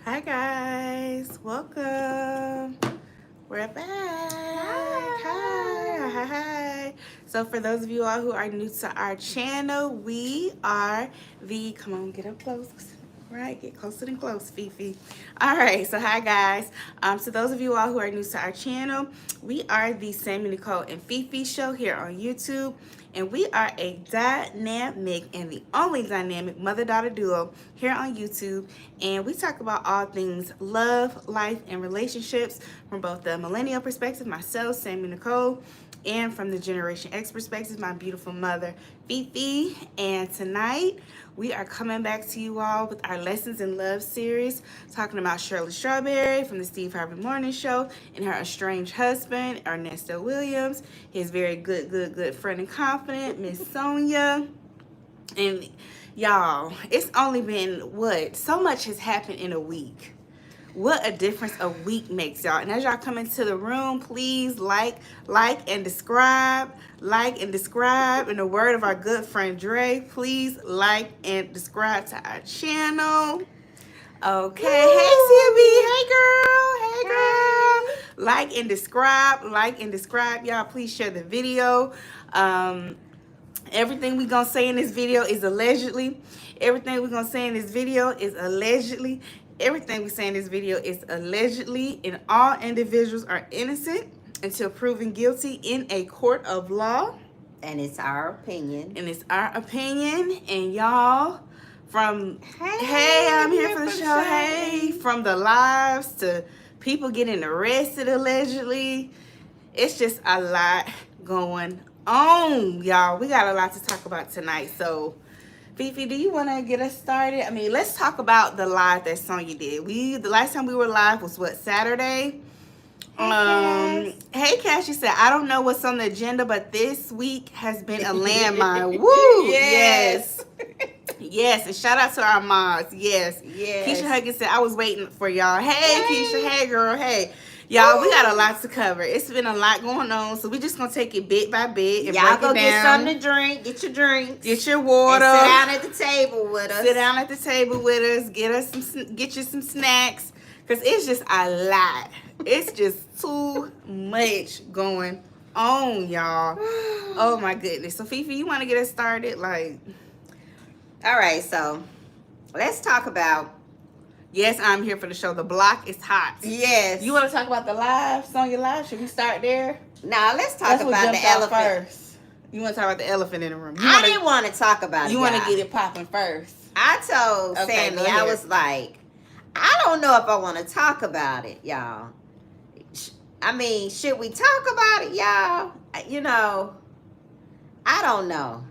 Hi guys, welcome. We're back. Hi. So for those of you all who are new to our channel, we are come on, get up close. Right, get closer than close, Fifi. All right, so hi guys. So those of you all who are new to our channel, we are the Sammy, Nicole, and Fifi show here on YouTube. And we are a dynamic and the only dynamic mother-daughter duo here on YouTube. And we talk about all things love, life, and relationships from both the millennial perspective, myself, Sammy Nicole, and from the Generation X perspective, my beautiful mother, Fifi. And tonight, we are coming back to you all with our Lessons in Love series, talking about Shirley Strawberry from the Steve Harvey Morning Show and her estranged husband, Ernesto Williams, his very good friend and confidant, Miss Sonia. And y'all, it's only been so much has happened in a week. What a difference a week makes, y'all. And as y'all come into the room, please like and describe. Like and describe. In the word of our good friend Dre, please like and describe to our channel. Okay. Woo! Hey, CB. Hey, girl. Like and describe. Y'all, please share the video. Everything we gonna say in this video is allegedly. Everything we gonna say in this video is allegedly. Everything we say in this video is allegedly, and all individuals are innocent until proven guilty in a court of law. And it's our opinion. And y'all, from hey, I'm here for the show. Hey, from the lives to people getting arrested allegedly, it's just a lot going on, y'all. We got a lot to talk about tonight. So Fifi, do you want to get us started? I mean, let's talk about the live that Sonya did. The last time we were live was Saturday. Hey Cash, you said, I don't know what's on the agenda, but this week has been a landmine. Woo! Yes. Yes, and shout out to our moms. Yes. Keisha Huggins said, I was waiting for y'all. Hey Keisha, hey girl, hey. Y'all, we got a lot to cover. It's been a lot going on, so we're just going to take it bit by bit and y'all break go it down. Get something to drink. Get your drinks. Get your water. And sit down at the table with us. Sit down at the table with us. Get you some snacks, because it's just a lot. It's just too much going on, y'all. Oh, my goodness. So, Fifi, you want to get us started? All right, so let's talk about... Yes, I'm here for the show. The block is hot. Yes. You want to talk about the live, Sonya Live? Should we start there? Now, let's talk about the elephant first. You want to talk about the elephant in the room? I didn't want to talk about it. You want to get it popping first? I told Sammy, I was like, I don't know if I want to talk about it, y'all. I mean, should we talk about it, y'all? You know, I don't know.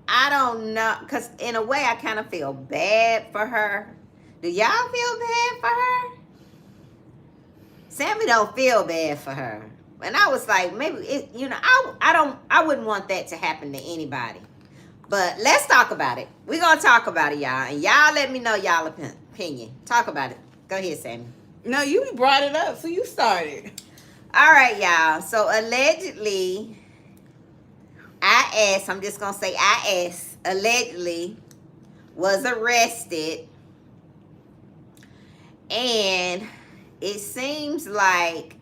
I don't know, because in a way, I kind of feel bad for her. Do y'all feel bad for her? Sammy don't feel bad for her. And I was like, maybe, I wouldn't want that to happen to anybody. But let's talk about it. We're going to talk about it, y'all. And y'all let me know y'all opinion. Talk about it. Go ahead, Sammy. No, you brought it up, so you started. All right, y'all. So allegedly, I'm just going to say allegedly was arrested. And it seems like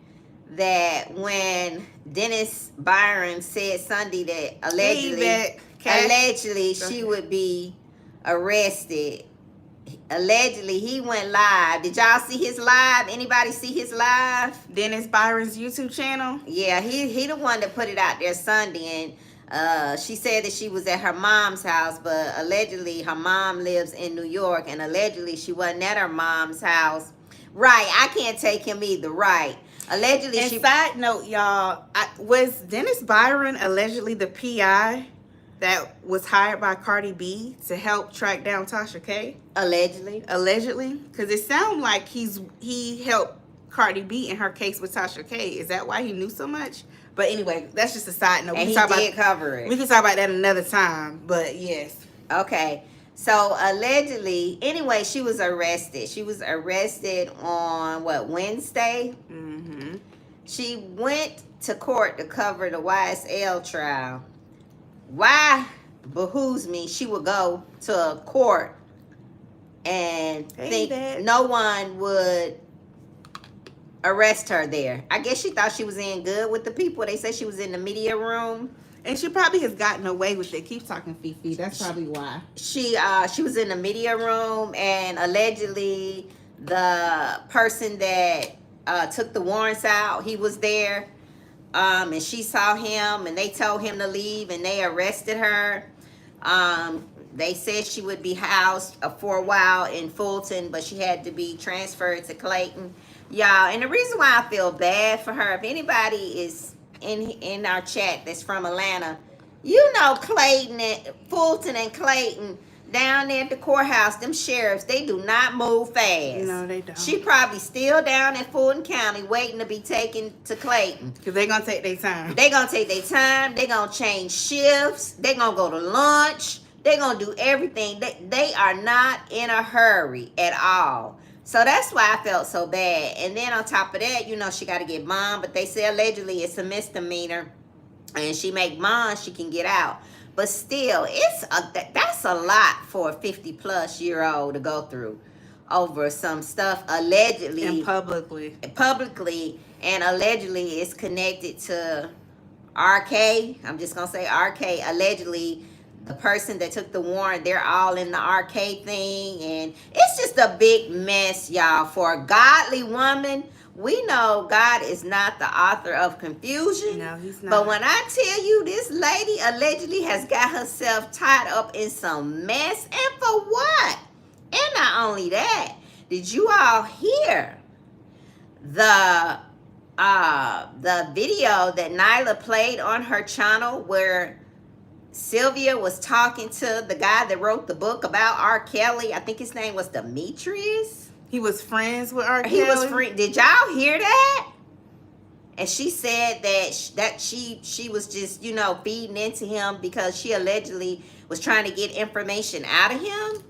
that when Dennis Byron said Sunday that allegedly she would be arrested. Allegedly, he went live. Did y'all see his live? Anybody see his live? Dennis Byron's YouTube channel? Yeah, he the one that put it out there Sunday. And she said that she was at her mom's house, but allegedly her mom lives in New York, and allegedly she wasn't at her mom's house. Right, I can't take him either. Right, allegedly. And side note, y'all, was Dennis Byron allegedly the PI that was hired by Cardi B to help track down Tasha K? Allegedly, because it sounds like he helped Cardi B in her case with Tasha K. Is that why he knew so much? But anyway, that's just a side note. And he did cover it. We can talk about that another time, but yes. Okay. So allegedly, anyway, she was arrested. She was arrested on, Wednesday? Mm-hmm. She went to court to cover the YSL trial. Why behooves me she would go to court and and no one would arrest her there. I guess she thought she was in good with the people. They said she was in the media room. And she probably has gotten away with it. Keep talking, Fifi. That's probably why. She was in the media room, and allegedly the person that took the warrants out, he was there. And she saw him, and they told him to leave, and they arrested her. They said she would be housed for a while in Fulton, but she had to be transferred to Clayton. Y'all, and the reason why I feel bad for her, if anybody is in our chat that's from Atlanta, you know Clayton and Fulton and Clayton down there at the courthouse, them sheriffs, they do not move fast. No, they don't. She probably still down in Fulton County waiting to be taken to Clayton. Because they're going to take their time. They're going to take their time. They're going to change shifts. They're going to go to lunch. They're going to do everything. They are not in a hurry at all. So that's why I felt so bad. And then on top of that, you know, she got to get bond. But they say allegedly it's a misdemeanor. And she make bond, she can get out. But still, that's a lot for a 50-plus-year-old to go through over some stuff allegedly. And publicly. And allegedly it's connected to RK. I'm just going to say RK. Allegedly, the person that took the warrant, they're all in the RK thing. And it's just a big mess, y'all. For a godly woman, we know God is not the author of confusion. No, he's not. But when I tell you this lady allegedly has got herself tied up in some mess, and for what? And not only that, did you all hear the video that Nyla played on her channel where Sylvia was talking to the guy that wrote the book about R. Kelly? I think his name was Demetrius. He was friends with R. Kelly. He was friend. Did y'all hear that? And she said that she was just, you know, feeding into him because she allegedly was trying to get information out of him.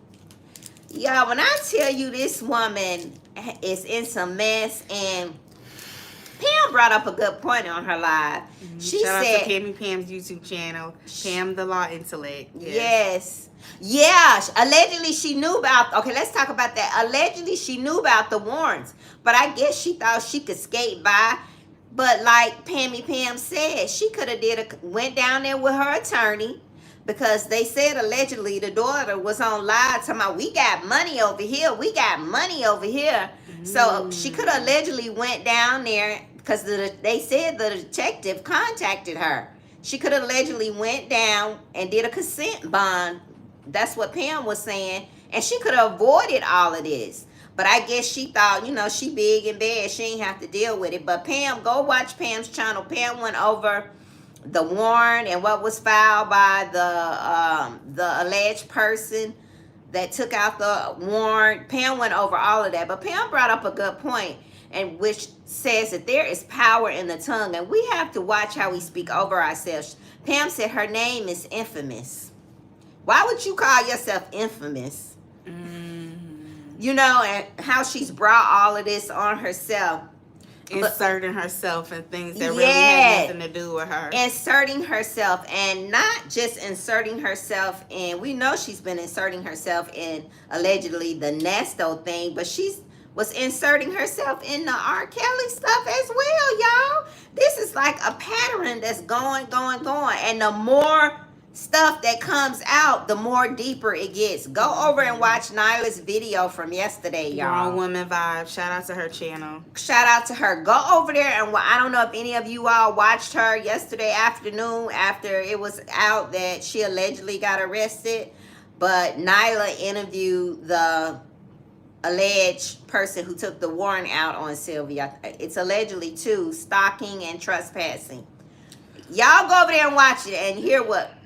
Y'all, when I tell you this woman is in some mess, and Pam brought up a good point on her live. Mm-hmm. She Shout said, out to Pammy Pam's YouTube channel, Pam the Law Intellect. Yes. Yeah, allegedly she knew about, okay, let's talk about that. Allegedly she knew about the warrants, but I guess she thought she could skate by. But like Pammy Pam said, she could have went down there with her attorney, because they said allegedly the daughter was on live talking about, we got money over here, we got money over here. So she could have allegedly went down there because they said the detective contacted her. She could have allegedly went down and did a consent bond. That's what Pam was saying. And she could have avoided all of this. But I guess she thought, you know, she big and bad. She ain't have to deal with it. But Pam, go watch Pam's channel. Pam went over the warrant and what was filed by the alleged person that took out the warrant. Pam went over all of that. But Pam brought up a good point, and which says that there is power in the tongue. And we have to watch how we speak over ourselves. Pam said her name is infamous. Why would you call yourself infamous? You know, and how she's brought all of this on herself. Inserting herself in things that really had nothing to do with her. Inserting herself, and not just inserting herself in, we know she's been inserting herself in allegedly the Ernesto thing, but was inserting herself in the R. Kelly stuff as well, y'all. This is like a pattern that's going. And the more stuff that comes out, the more deeper it gets. Go over and watch Nyla's video from yesterday, y'all. Grown Woman Vibe. Shout out to her channel. Shout out to her. Go over there, and I don't know if any of you all watched her yesterday afternoon after it was out that she allegedly got arrested. But Nyla interviewed the alleged person who took the warrant out on Sylvia. It's allegedly two, stalking and trespassing. Y'all go over there and watch it and hear what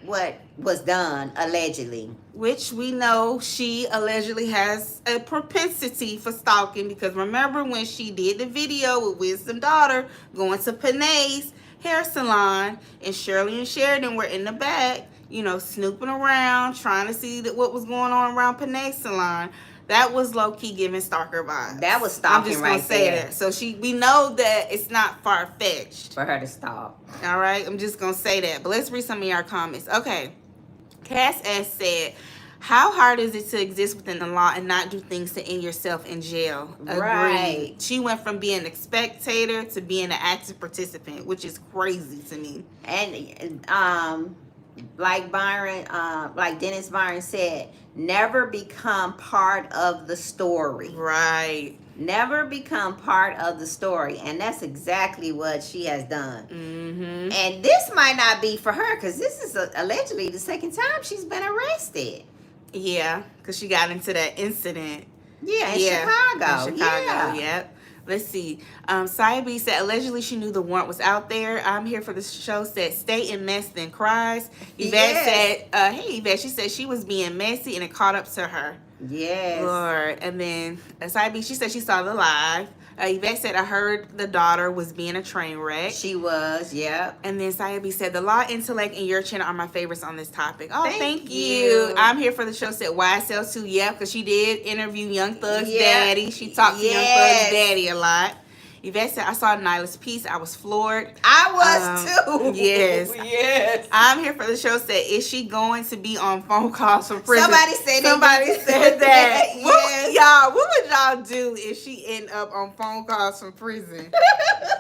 was done allegedly. Which we know she allegedly has a propensity for stalking, because remember when she did the video with Wisdom Daughter going to Panay's hair salon, and Shirley and Sheridan were in the back, you know, snooping around, trying to see what was going on around Panay's salon. That was low-key giving stalker vibes. That was stalking. I'm just gonna say that. So we know that it's not far-fetched for her to stalk. All right, I'm just gonna say that. But let's read some of your comments. Okay, Cass S said, How hard is it to exist within the law and not do things to end yourself in jail? Right. Agreed. She went from being a spectator to being an active participant, which is crazy to me. And like Dennis Byron said, never become part of the story. Right. Never become part of the story. And that's exactly what she has done. Mm-hmm. And this might not be for her, because this is allegedly the second time she's been arrested. Yeah, because she got into that incident. Yeah, in Chicago. In Chicago, yep. Let's see. Sayabi said, allegedly she knew the warrant was out there. I'm here for the show said, stay in mess, then cries. Yvette said, hey, Yvette, she said she was being messy and it caught up to her. Yes. Lord. And then Sayabi, she said she saw the live. Yvette said, I heard the daughter was being a train wreck. She was, yeah. And then Sayabi said, the law, intellect, and your channel are my favorites on this topic. Oh, thank you. you. I'm here for the show said YSL2. Yeah, because she did interview Young Thug's daddy. She talked to Young Thug's daddy a lot. Yvette said, I saw Nyla's piece. I was floored. I was too. Yes. Yes. I'm here for the show said, is she going to be on phone calls from prison? Somebody said that. Yes. Y'all, what would y'all do if she end up on phone calls from prison?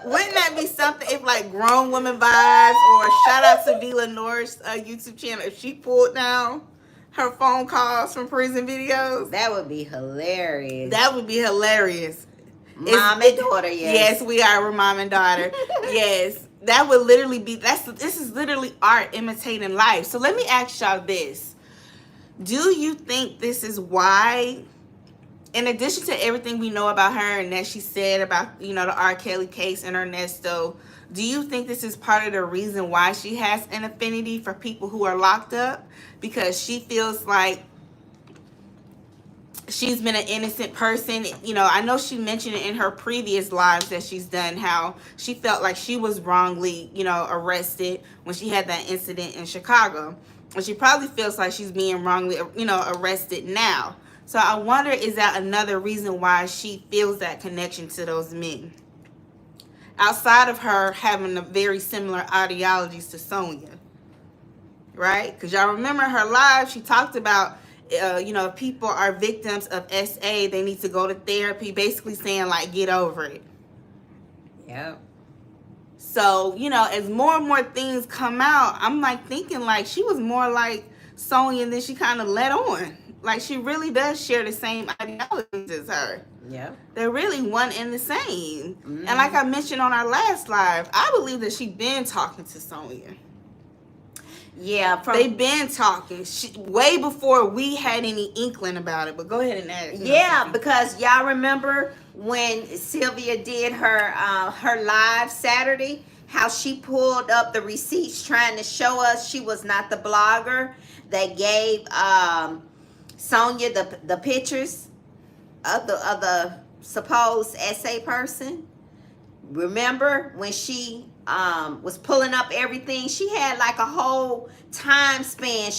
Wouldn't that be something if like Grown Woman Vibes or shout out to Vila Norris YouTube channel, if she pulled down her phone calls from prison videos? That would be hilarious. That would be hilarious. Mom and daughter, yes. Yes, we are. We're mom and daughter. Yes. That would literally be, this is literally art imitating life. So let me ask y'all this. Do you think this is why, in addition to everything we know about her and that she said about, the R. Kelly case and Ernesto, do you think this is part of the reason why she has an affinity for people who are locked up? Because she feels like she's been an innocent person. I know she mentioned it in her previous lives that she's done, how she felt like she was wrongly, arrested when she had that incident in Chicago. And she probably feels like she's being wrongly, arrested now. So I wonder, is that another reason why she feels that connection to those men? Outside of her having a very similar ideologies to Sonya. Right? Because y'all remember her live, she talked about people are victims of SA, they need to go to therapy, basically saying like, get over it. Yep. So, as more and more things come out, I'm like thinking like she was more like Sonya than she kind of let on. Like she really does share the same ideologies as her. Yeah. They're really one and the same. Mm-hmm. And like I mentioned on our last live, I believe that she been talking to Sonya. Yeah, they've been talking way before we had any inkling about it. But go ahead and add. Yeah, because y'all remember when Sylvia did her live Saturday, how she pulled up the receipts trying to show us she was not the blogger that gave Sonya the pictures of the supposed SA person. Remember when she was pulling up everything? She had like a whole time span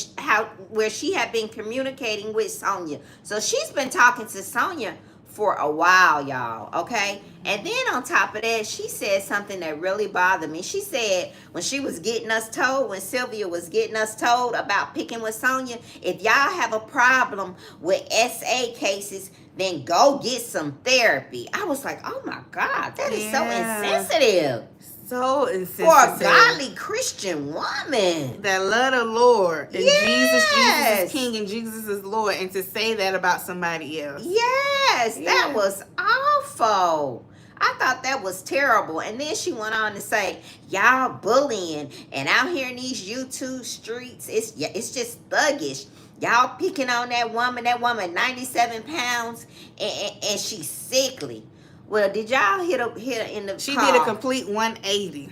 where she had been communicating with Sonya. So she's been talking to Sonya for a while, y'all, okay? And then on top of that, she said something that really bothered me. She said when she was getting us told, when Sylvia was getting us told about picking with Sonya, if y'all have a problem with SA cases, then go get some therapy. I was like, oh my God, that is so insensitive. So insensitive. For a godly Christian woman that love the Lord. And Jesus is King and Jesus is Lord. And to say that about somebody else. Yes, that was awful. I thought that was terrible. And then she went on to say, y'all bullying. And out here in these YouTube streets, it's just thuggish. Y'all picking on that woman 97 pounds, and she's sickly. Well, did y'all hear in the She call? did a complete 180.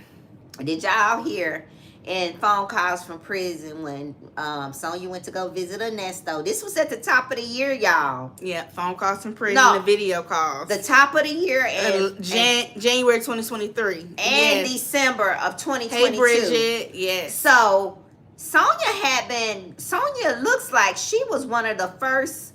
Did y'all hear in phone calls from prison when Sonya went to go visit Ernesto? This was at the top of the year, y'all. Yeah, phone calls from prison and video calls. The top of the year and January 2023. And December of 2022. Hey, Bridget, yes. So Sonya looks like she was one of the first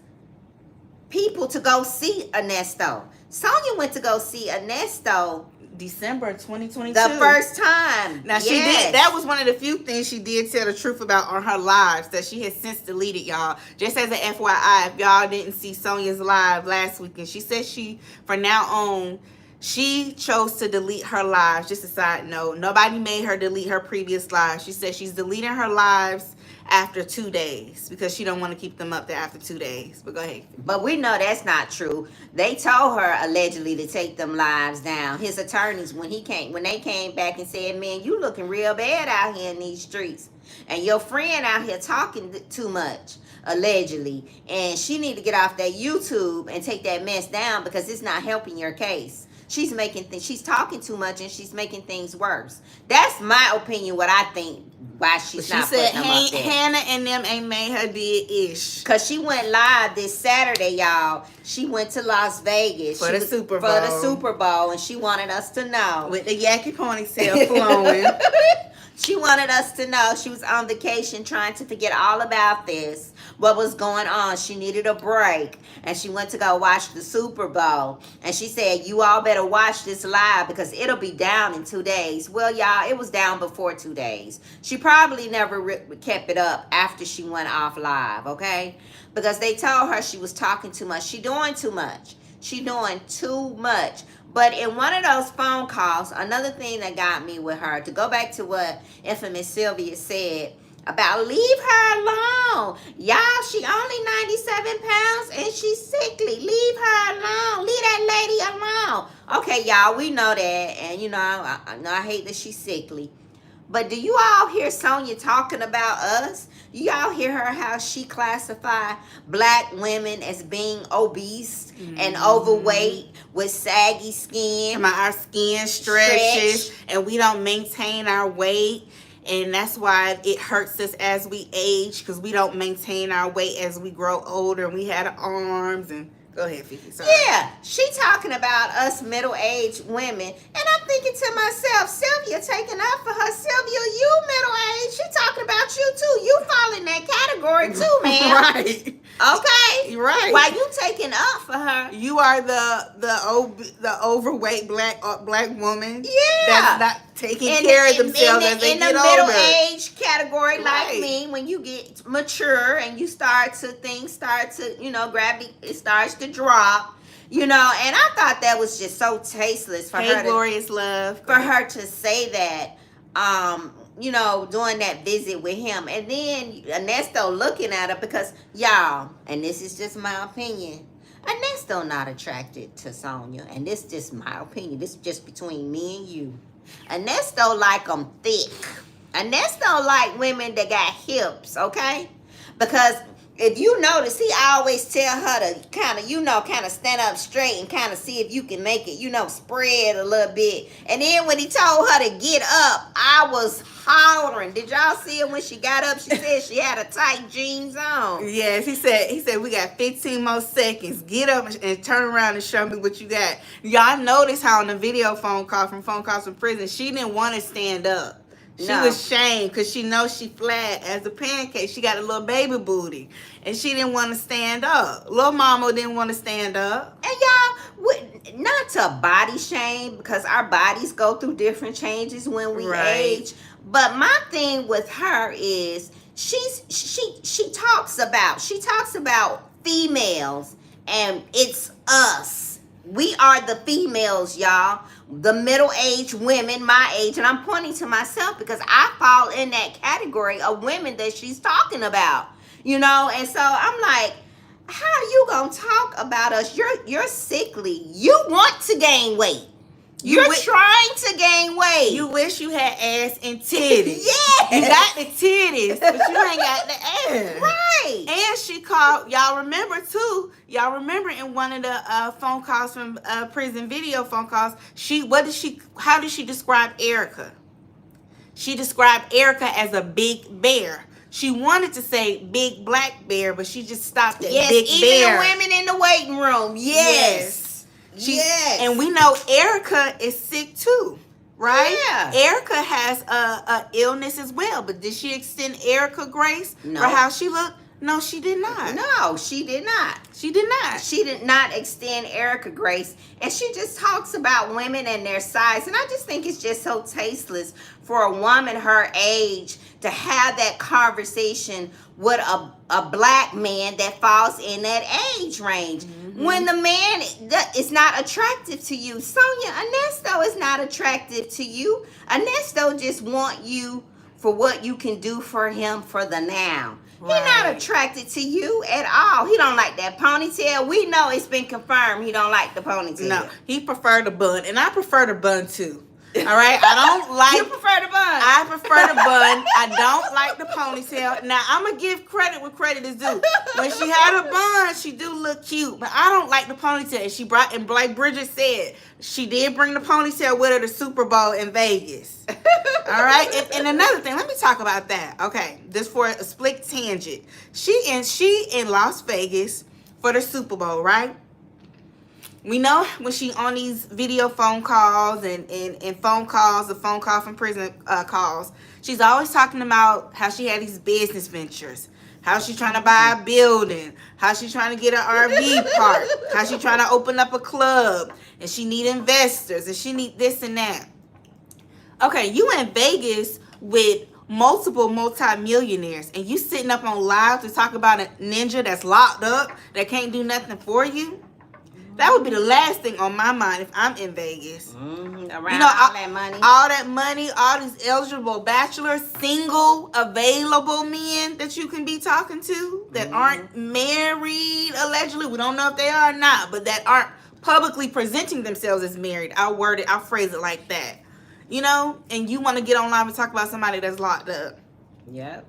people to go see Ernesto. Sonya went to go see Ernesto December 2022. The first time. Now, she did. That was one of the few things she did tell the truth about on her lives that she has since deleted, y'all. Just as an FYI, if y'all didn't see Sonia's live last weekend, she said from now on, she chose to delete her lives. Just a side note. Nobody made her delete her previous lives. She said she's deleting her lives after 2 days because she don't want to keep them up there after 2 days. But go ahead. But we know that's not true. They told her allegedly to take them lives down. His attorneys, when they came back and said, man, you looking real bad out here in these streets. And your friend out here talking too much, allegedly. And she need to get off that YouTube and take that mess down because it's not helping your case. She's talking too much and she's making things worse. That's my opinion, what I think, why she's not putting them up there. Hannah and them ain't made her did-ish. Because she went live this Saturday, y'all. She went to Las Vegas. For the Super Bowl. And she wanted us to know. With the Yankee ponytail flowing. She wanted us to know she was on vacation trying to forget all about this, what was going on. She needed a break, and she went to go watch the Super Bowl. And she said, you all better watch this live because it'll be down in 2 days. Well, y'all, it was down before 2 days. She probably never kept it up after she went off live, okay? Because they told her she was talking too much. She doing too much. She doing too much. But in one of those phone calls, another thing that got me with her, to go back to what infamous Sylvia said about leave her alone. Y'all, she only 97 pounds and she's sickly. Leave her alone. Leave that lady alone. Okay, y'all, we know that. And, you know, I hate that she's sickly. But do you all hear Sonia talking about us? Y'all hear her how she classify black women as being obese and overweight with saggy skin? Our skin stretches and we don't maintain our weight. And that's why it hurts us as we age because we don't maintain our weight as we grow older. And we had arms and... Go ahead, Fifi. Sorry. Yeah, she talking about us middle-aged women. And I'm thinking to myself, Sylvia taking up for her. Sylvia, you middle-aged. She talking about you, too. You fall in that category, too, man. Right. Okay? Right. Why you taking up for her? You are the overweight black woman. Yeah. That's not taking care of themselves as they get older. In the middle-aged category like me, when you get mature and you things start to, you know, gravity, it starts to drop, you know, and I thought that was just so tasteless for her. Glorious love. For her to say that, you know, during that visit with him. And then Ernesto looking at her because, y'all, and this is just my opinion, Ernesto not attracted to Sonia. And this is just my opinion. This is just between me and you. Ernesto like them thick. Ernesto like women that got hips, okay? Because if you notice, he always tell her to kind of stand up straight and kind of see if you can make it, you know, spread a little bit. And then when he told her to get up, I was hollering. Did y'all see her when she got up? She said she had a tight jeans on. Yes, he said we got 15 more seconds. Get up and turn around and show me what you got. Y'all notice how on the video phone calls from prison, she didn't want to stand up. She was shamed because she knows she flat as a pancake. She got a little baby booty. And she didn't want to stand up. Little mama didn't want to stand up. And y'all, not to body shame because our bodies go through different changes when we age. But my thing with her is she talks about females and it's us. We are the females, y'all. The middle-aged women, my age, and I'm pointing to myself because I fall in that category of women that she's talking about, you know. And so I'm like, how are you gonna talk about us? You're sickly. You want to gain weight. You're trying to gain weight. You wish you had ass and titties. Yeah. You got the titties, but you ain't got the ass. Right. And she called, y'all remember in one of the phone calls from prison video phone calls, how did she describe Erica? She described Erica as a big bear. She wanted to say big black bear, but she just stopped at big bear. Yes, even the women in the waiting room. Yes. Yes. And we know Erica is sick too, right? Yeah. Erica has a illness as well, but did she extend Erica grace No. for how she looked? No, she did not. No, she did not. She did not. She did not extend Erica grace. And she just talks about women and their size. And I just think it's just so tasteless for a woman her age to have that conversation with a black man that falls in that age range. Mm-hmm. When the man is not attractive to you. Sonia, Ernesto is not attractive to you. Ernesto just want you for what you can do for him for the now. Right. He's not attracted to you at all. He don't like that ponytail. We know it's been confirmed he don't like the ponytail. No, he preferred the bun, and I prefer the bun too. All right, I don't like. You prefer the bun. I prefer the bun. I don't like the ponytail. Now I'm gonna give credit where credit is due. When she had a bun, she do look cute, but I don't like the ponytail. And she brought, and like Bridget said, she did bring the ponytail with her to Super Bowl in Vegas. All right, and another thing, let me talk about that. Okay, just for a split tangent, she in Las Vegas for the Super Bowl, right? We know when she on these video phone calls and phone calls, the phone call from prison calls, she's always talking about how she had these business ventures, how she's trying to buy a building, how she's trying to get an RV park, how she's trying to open up a club, and she need investors, and she need this and that. Okay, you in Vegas with multiple multi-millionaires, and you sitting up on live to talk about a ninja that's locked up, that can't do nothing for you? That would be the last thing on my mind if I'm in Vegas. Mm-hmm. Around all that money. All that money, all these eligible bachelors, single, available men that you can be talking to that aren't married, allegedly. We don't know if they are or not, but that aren't publicly presenting themselves as married. I'll phrase it like that. You know? And you want to get online and talk about somebody that's locked up. Yep.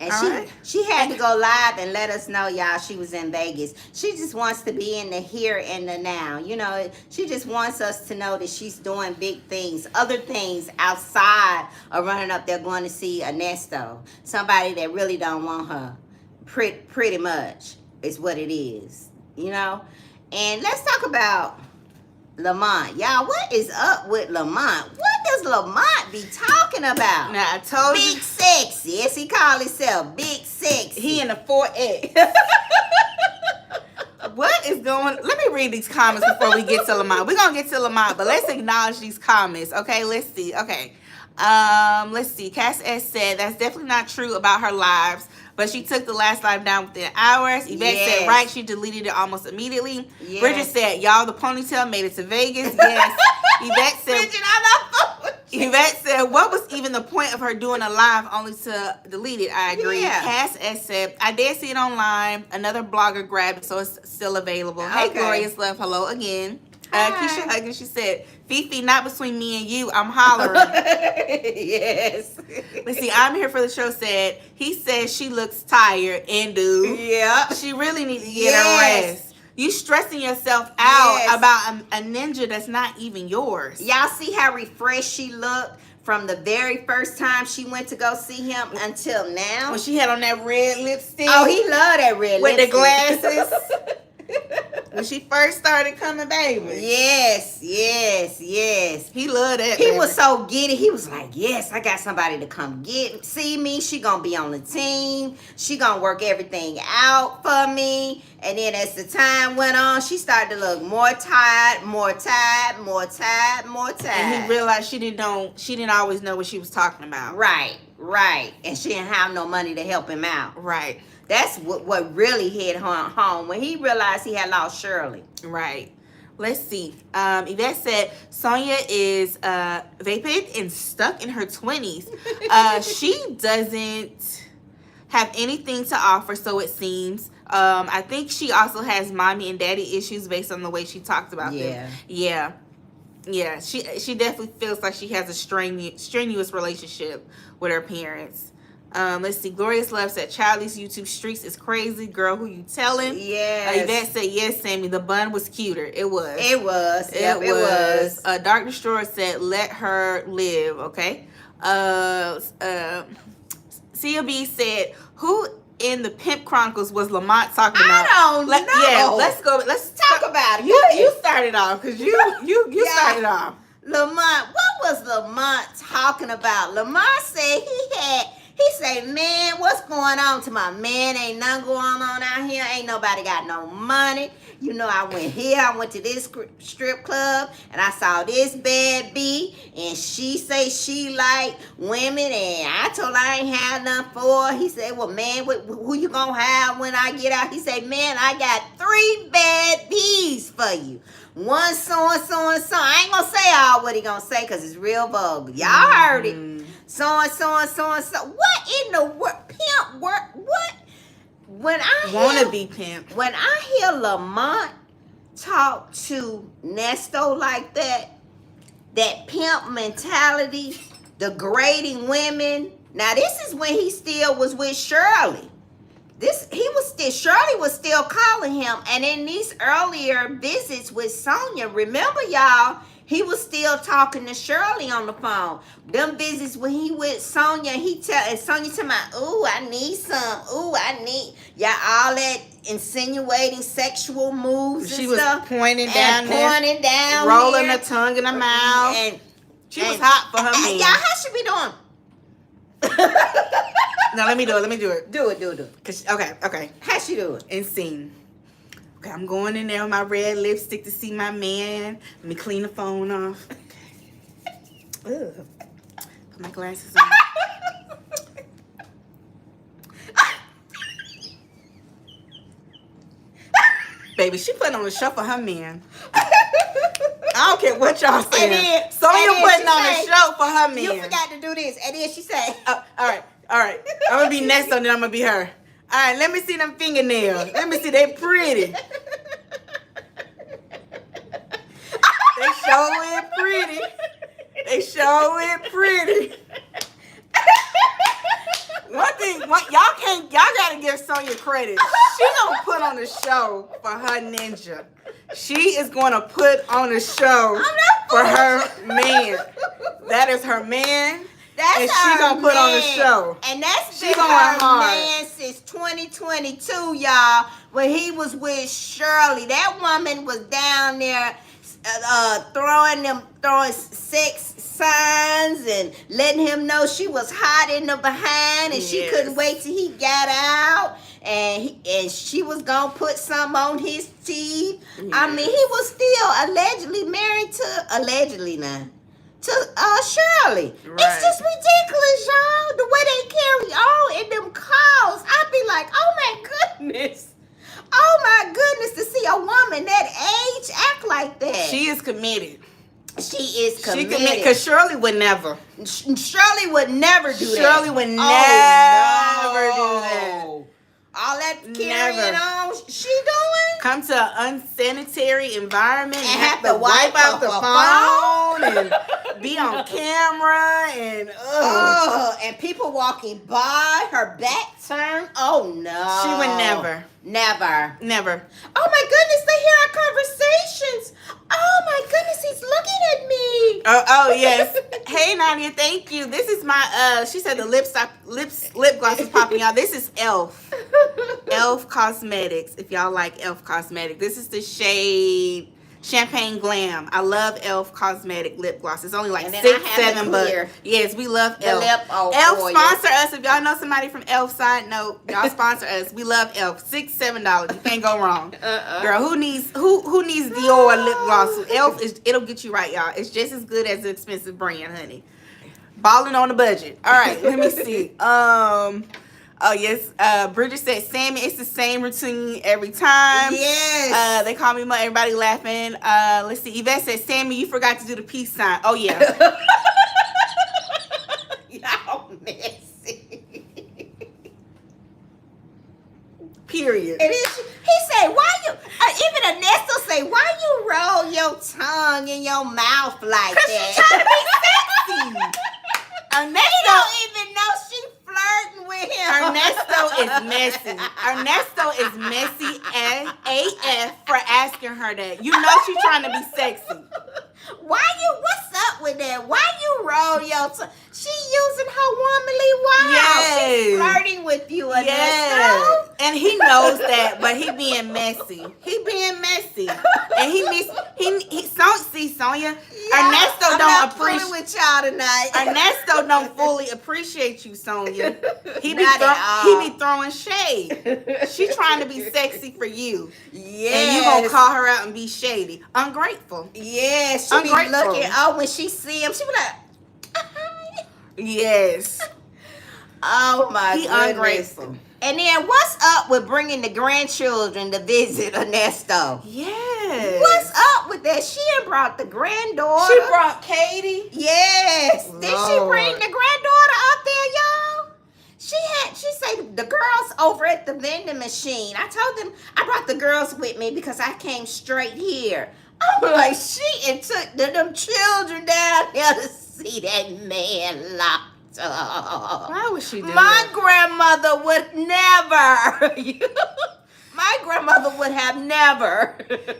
And she had to go live and let us know, y'all, she was in Vegas. She just wants to be in the here and the now. You know, she just wants us to know that she's doing big things, other things outside of running up there going to see Ernesto. Somebody that really don't want her. Pretty much is what it is, you know. And let's talk about Lamont. Y'all, what is up with Lamont? What does Lamont be talking about? Now, I told you. Big sexy. Yes, he called himself Big Sexy. He in the 4X. What is going? Let me read these comments before we get to Lamont. We're going to get to Lamont, but let's acknowledge these comments. Okay, let's see. Okay. Let's see. Cass S said that's definitely not true about her lives, but she took the last live down within hours. Yvette said right, she deleted it almost immediately. Yes. Bridget said, y'all, the ponytail made it to Vegas. Yes. Yvette said, what was even the point of her doing a live only to delete it? I agree. Yeah. Cass S said, I did see it online. Another blogger grabbed it, so it's still available. Okay. Hey, Glorious Love. Hello again. Keisha Huggins, she said, Fifi, not between me and you, I'm hollering. Yes. Let's see, I'm here for the show said, he says she looks tired and yeah. She really needs to get her rest. You stressing yourself out about a ninja that's not even yours. Y'all see how refreshed she looked from the very first time she went to go see him until now? When she had on that red lipstick. Oh, he loved that red lipstick. With the glasses. When she first started coming, baby. Yes. He loved that. He was so giddy. He was like, yes, I got somebody to come see me. She gonna be on the team. She gonna work everything out for me. And then as the time went on, she started to look more tired. And he realized she didn't always know what she was talking about. Right. And she didn't have no money to help him out. Right. That's what really hit home when he realized he had lost Shirley. Right. Let's see. Yvette said Sonia is vapid and stuck in her 20s. She doesn't have anything to offer, so it seems. I think she also has mommy and daddy issues based on the way she talked about them. Yeah. She definitely feels like she has a strenuous relationship with her parents. Let's see. Glorious Love said, Charlie's YouTube streaks is crazy. Girl, who you telling? Yes. Yvette said, yes, Sammy. The bun was cuter. It was. It was. Dark Destroyer said, let her live. Okay. CLB said, who in the Pimp Chronicles was Lamont talking about? I don't know. Yeah, let's go. Let's talk about it. You started off because you started off. Lamont, what was Lamont talking about? Lamont said he He say, man, what's going on? To my man, ain't nothing going on out here. Ain't nobody got no money. You know, I went here, I went to this strip club, and I saw this bad B, and she say she like women, and I told her I ain't have nothing for her. He said, well, man, who you gonna have when I get out? He said, man, I got 3 bad B's for you. One so and so and so. I ain't gonna say all what he gonna say because it's real vulgar. Y'all heard it. So and so and so and so. What in the world? Pimp work? What? When I wanna be pimp. When I hear Lamont talk to Ernesto like that pimp mentality, degrading women. Now this is when he still was with Shirley. Shirley was still calling him, and in these earlier visits with Sonia, remember y'all, he was still talking to Shirley on the phone. Them visits when he with Sonia, and Sonia tell me, ooh, I need some. Ooh, I need all that insinuating sexual moves. She and was stuff, pointing down, rolling her tongue in her mouth, and she was hot for her man. Y'all, how she be doing? No, let me do it. Do it. Cause okay. How she do it? And scene. Okay, I'm going in there with my red lipstick to see my man. Let me clean the phone off. Ugh. Put my glasses on. Baby, she putting on a show for her man. I don't care what y'all saying. Sonya putting on a show for her man. You forgot to do this. And then she said, all right. I'm going to be Ernesto, and then I'm going to be her. All right, let me see them fingernails. Let me see. They pretty. They show it pretty. One thing, y'all gotta give Sonya credit. She gonna put on a show for her ninja. She is gonna put on a show for her man. That is her man. That's and she gonna put on a show. And that's been her man since 2022, y'all. When he was with Shirley, that woman was down there throwing sex signs and letting him know she was hot in the behind, and she couldn't wait till he got out, and she was gonna put some on his teeth. I mean, he was still allegedly married to Shirley. Right. It's just ridiculous, y'all. The way they carry on in them calls, I'd be like, oh my goodness. Oh my goodness, to see a woman that age act like that. She is committed. She is committed. Because Shirley would never. Shirley would never do that. Shirley would never do that. All that carrying on she doing? Come to an unsanitary environment and have to wipe out the phone and be on camera and and people walking by, her back turned. Oh no. She would never. Never. Oh my goodness, they hear our conversations. Oh my goodness, he's looking at me. Oh yes. Hey Nadia, thank you. This is my she said the lip gloss is popping out. This is Elf Cosmetics. If y'all like Elf Cosmetics. This is the shade Champagne Glam. I love Elf Cosmetic lip gloss. It's only like $6-7. Yes, we love Elf. Elf sponsor us. If y'all know somebody from Elf, side note, y'all sponsor us. We love Elf. $6-7. You can't go wrong. Girl, who needs Dior lip gloss? Elf it'll get you right, y'all. It's just as good as the expensive brand, honey. Balling on the budget. All right, let me see. Oh, yes. Bridget said, Sammy, it's the same routine every time. Yes. They call me Mom. Everybody laughing. Let's see. Yvette said, Sammy, you forgot to do the peace sign. Oh, yeah. Y'all messy. Period. He said, why you, even Ernesto say, why you roll your tongue in your mouth like that? She's trying to be sexy. Ernesto don't even know she flirting with him. Ernesto is messy as AF for asking her that. You know she's trying to be sexy. What's up with that? Why you roll your tongue? She using her womanly wiles. Yes. She's flirting with you, Ernesto. Yes. And he knows that, but he being messy. And see, Sonya, Ernesto don't appreciate with y'all tonight. Ernesto don't fully appreciate you, Sonia. He be throwing shade. She trying to be sexy for you. Yes. And you gonna call her out and be shady. Ungrateful. Yes. She be looking. Oh, when she see him, she be like, yes. Oh my goodness. Ungrateful. And then what's up with bringing the grandchildren to visit Ernesto? Yes. What's up with that? She ain't brought the granddaughter. She brought Katie. Yes. Lord. Did she bring the granddaughter up there, y'all? She said the girls over at the vending machine. I told them I brought the girls with me because I came straight here. I'm like, she and took them children down there to see that man locked up. Why would she do My grandmother would never. My grandmother would have never.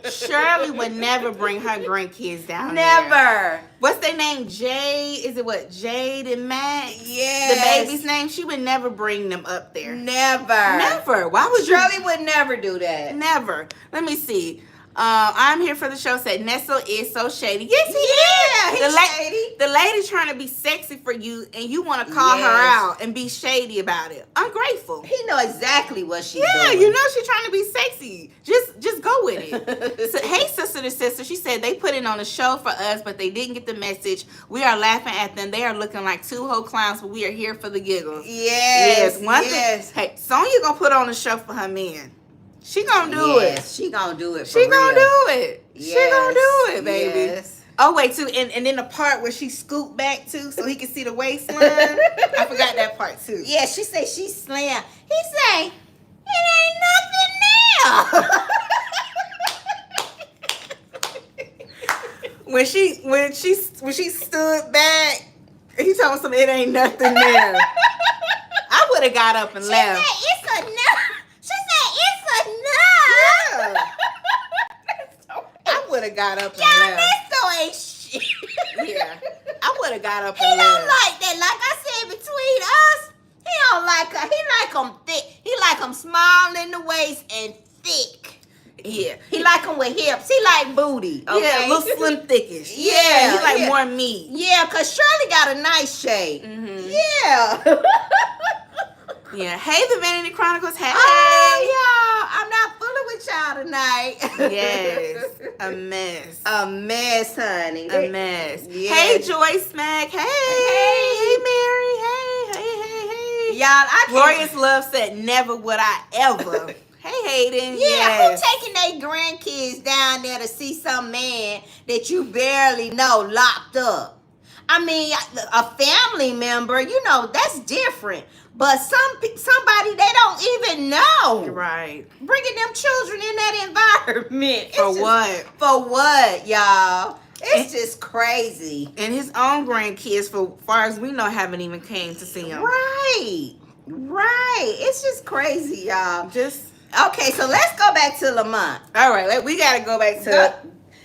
Shirley would never bring her grandkids down Never. there. What's their name? Jade? Is it what? Jade and Matt? Yes. The baby's name? She would never bring them up there. Never. Never. Why would Shirley would never do that. Never. Let me see. I'm here for the show said Nestle is so shady. Yes, he is. He's shady. The lady trying to be sexy for you and you want to call her out and be shady about it. Ungrateful. He know exactly what she's doing. Yeah, you know she's trying to be sexy. Just go with it. So, hey, sister to sister. She said they put it on a show for us, but they didn't get the message. We are laughing at them. They are looking like two whole clowns, but we are here for the giggles. Yes. One thing. Hey, Sonya gonna put on a show for her man. She gonna do it. She gonna do it. She gonna do it. Yes. She gonna do it, baby. Yes. Oh wait, too, and then the part where she scooped back too, so he can see the waistline. I forgot that part too. Yeah, she say she slam. He say it ain't nothing now. when she stood back, he told me something. It ain't nothing there. I would have got up and left. She said it's enough. She said it's enough. Yeah. I would have got up and Y'all, left. Ernesto ain't shit. Yeah, I would have got up He and don't left. like that. Like I said, between us, he don't like her. He like them thick. He like them small in the waist and thick. Yeah, He like them with hips. He like booty. Okay? yeah, a little slim, thickish. Yeah, he like yeah. more meat. Yeah, cause Shirley got a nice shape. Mm-hmm. Yeah. Yeah. Hey, the Vanity Chronicles. Hey. Oh, y'all, I'm not fooling with y'all tonight. Yes, a mess. A mess, honey. A mess. Yes. Hey, Joyce Mac. Hey. Hey, Mary. Hey. Y'all, I can't. Glorious Love said, never would I ever. Hey, Hayden. Yeah, Yes. who taking their grandkids down there to see some man that you barely know locked up? I mean, a family member, you know, that's different. But somebody they don't even know. Right. Bringing them children in that environment. For what, y'all? It's just crazy. And his own grandkids, for far as we know, haven't even came to see him. Right. It's just crazy, y'all. Okay, so let's go back to Lamont. All right, we got to go back to...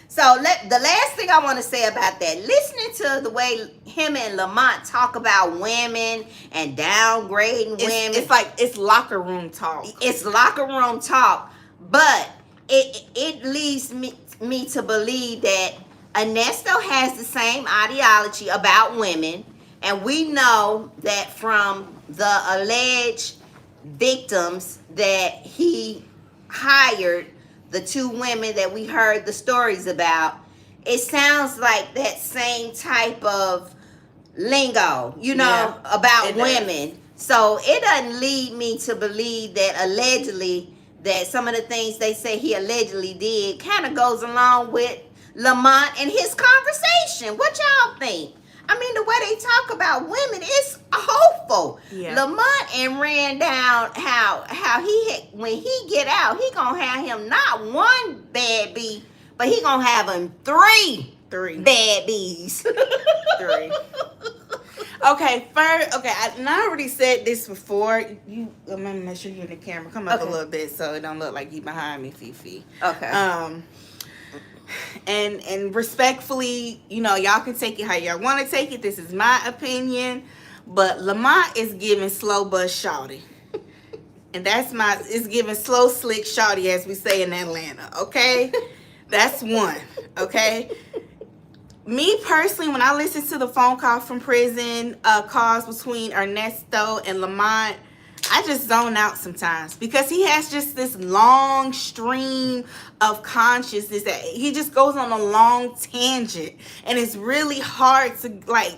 The last thing I want to say about that, listening to the way him and Lamont talk about women and downgrading women. It's like, it's locker room talk. It's locker room talk. But it leads me to believe that Ernesto has the same ideology about women. And we know that from the alleged victims that he hired, the two women that we heard the stories about, it sounds like that same type of lingo, about women. So it doesn't lead me to believe that allegedly, that some of the things they say he allegedly did kind of goes along with Lamont and his conversation. What y'all think? I mean, the way they talk about women is hopeful. Yeah. Lamont and ran down how when he get out, he gonna have him not one bad bee, but he gonna have him three bad bees. 3. Okay, I already said this before. I'm gonna make sure you're in the camera. Come up a little bit so it don't look like you behind me, Fifi. Okay. And respectfully, y'all can take it how y'all want to take it. This is my opinion, but Lamont is giving slow bus shawty, and it's giving slow slick shawty, as we say in Atlanta. Okay, that's one. Okay, Me personally, when I listen to the phone call from prison, calls between Ernesto and Lamont, I just zone out sometimes because he has just this long stream of consciousness that he just goes on a long tangent, and it's really hard to like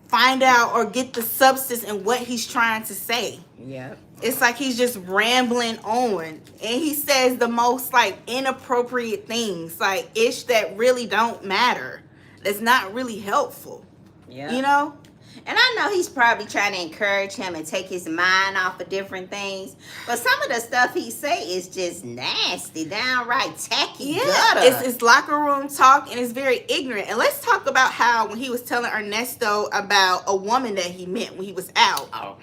find out or get the substance in what he's trying to say. Yeah. It's like he's just rambling on, and he says the most like inappropriate things, like ish that really don't matter. That's not really helpful. Yeah. You know? And I know he's probably trying to encourage him and take his mind off of different things. But some of the stuff he say is just nasty, downright tacky gutter. It's locker room talk, and it's very ignorant. And let's talk about how when he was telling Ernesto about a woman that he met when he was out. Oh.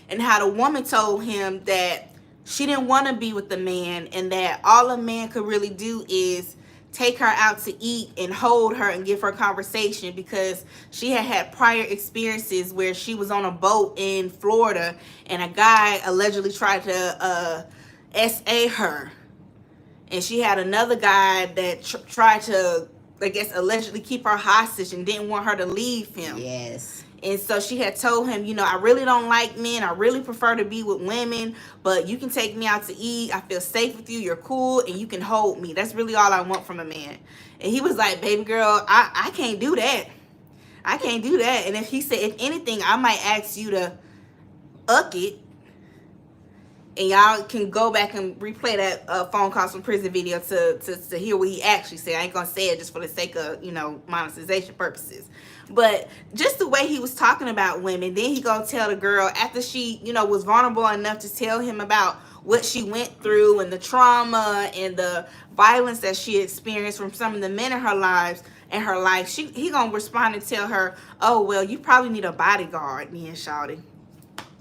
And how the woman told him that she didn't want to be with the man, and that all a man could really do is take her out to eat and hold her and give her conversation, because she had prior experiences where she was on a boat in Florida and a guy allegedly tried to SA her, and she had another guy that tried to, I guess, allegedly keep her hostage and didn't want her to leave him. Yes. And so she had told him, you know, I really don't like men. I really prefer to be with women. But you can take me out to eat. I feel safe with you. You're cool. And you can hold me. That's really all I want from a man. And he was like, baby girl, I can't do that. I can't do that. And if he said, if anything, I might ask you to uck it. And y'all can go back and replay that phone calls from prison video to hear what he actually said. I ain't going to say it just for the sake of, you know, monetization purposes. But just the way he was talking about women, then he gonna tell the girl after she, you know, was vulnerable enough to tell him about what she went through and the trauma and the violence that she experienced from some of the men in her life, he gonna respond and tell her, oh, well, you probably need a bodyguard, then, shawty.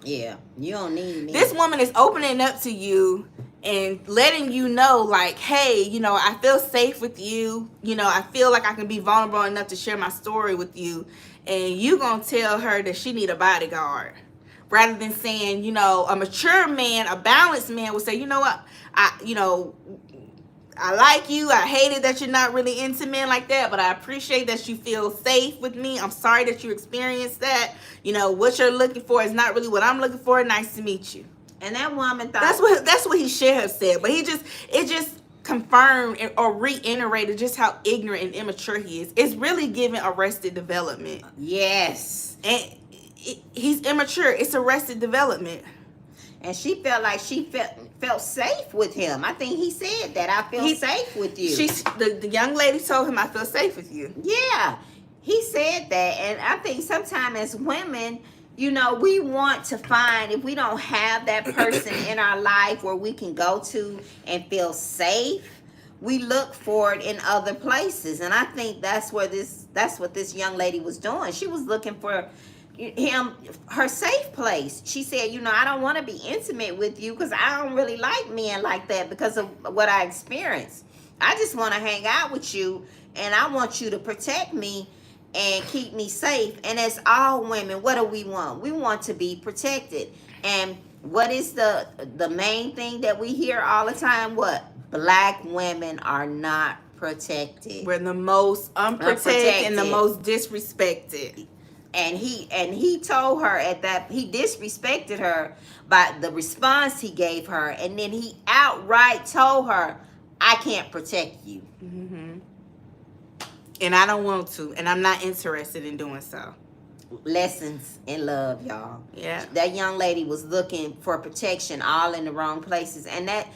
Yeah, you don't need me. This woman is opening up to you and letting you know, like, hey, you know, I feel safe with you. You know, I feel like I can be vulnerable enough to share my story with you. And you gonna tell her that she need a bodyguard. Rather than saying, you know, a mature man, a balanced man would say, you know what, I like you. I hate it that you're not really into men like that, but I appreciate that you feel safe with me. I'm sorry that you experienced that. You know, what you're looking for is not really what I'm looking for. Nice to meet you. And that woman thought that's what he should have said, but it just confirmed or reiterated just how ignorant and immature he is. It's really giving Arrested Development. Yes. And he's immature. It's Arrested Development. And she felt like she felt safe with him. I think he said that. I feel safe with you. The young lady told him, I feel safe with you. Yeah. He said that. And I think sometimes as women, you know, we want to find, if we don't have that person in our life where we can go to and feel safe, we look for it in other places. And I think that's what this young lady was doing. She was looking for her safe place. She said, you know, I don't want to be intimate with you because I don't really like men like that because of what I experienced. I just want to hang out with you, and I want you to protect me and keep me safe. And as all women, what do we want? We want to be protected. And what is the main thing that we hear all the time? What? Black women are not protected. We're the most unprotected and the most disrespected. And he told her he disrespected her by the response he gave her, and then he outright told her, I can't protect you. Mm-hmm. And I don't want to, and I'm not interested in doing so. Lessons in love, y'all. Yeah. That young lady was looking for protection all in the wrong places, and that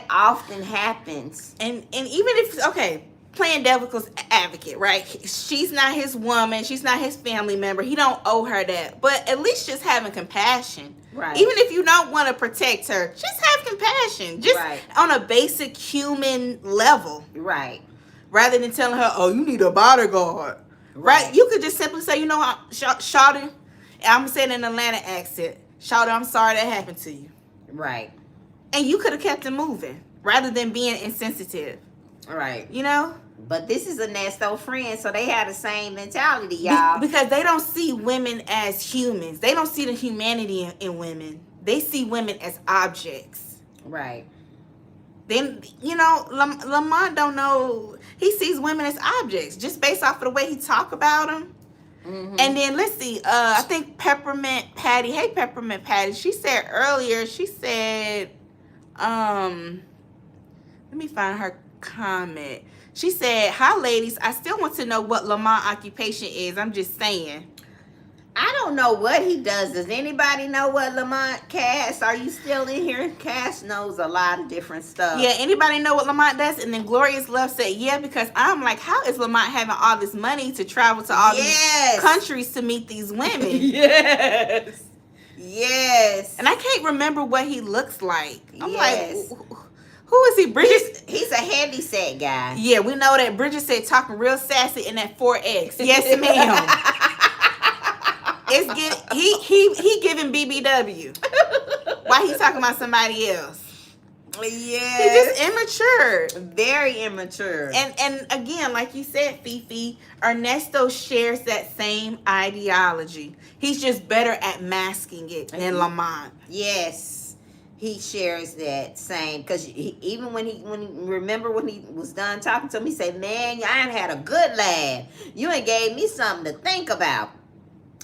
often happens. And even if, okay, playing devil's advocate, right? She's not his woman. She's not his family member. He don't owe her that. But at least just having compassion. Right. Even if you don't want to protect her, just have compassion. Just on a basic human level. Right. Rather than telling her, oh, you need a bodyguard. Right? You could just simply say, you know what, Shawty, and I'm going to say it in an Atlanta accent, Shawty, I'm sorry that happened to you. Right. And you could have kept it moving rather than being insensitive. Right. You know? But this is Ernesto friend, so they have the same mentality, y'all. Because they don't see women as humans. They don't see the humanity in women. They see women as objects. Right. Then, Lamont don't know. He sees women as objects just based off of the way he talk about them. Mm-hmm. And then let's see. I think Peppermint Patty. Hey, Peppermint Patty. She said earlier. She said, let me find her comment. She said, "Hi, ladies. I still want to know what Lamont occupation is. I'm just saying." I don't know what he does. Does anybody know what Lamont Cass? Are you still in here? Cass knows a lot of different stuff. Yeah, anybody know what Lamont does? And then Glorious Love said, yeah, because I'm like, how is Lamont having all this money to travel to all these countries to meet these women? Yes. Yes. And I can't remember what he looks like. I'm like, who is he? Bridget? He's a handy set guy. Yeah, we know that. Bridget said talking real sassy in that 4X. Yes, ma'am. He giving BBW. Why he talking about somebody else? Yeah, he just immature, very immature. And again, like you said, Fifi, Ernesto shares that same ideology. He's just better at masking it than Lamont. Yes, he shares that same. Because even when he was done talking to him, he said, "Man, I ain't had a good laugh. You ain't gave me something to think about.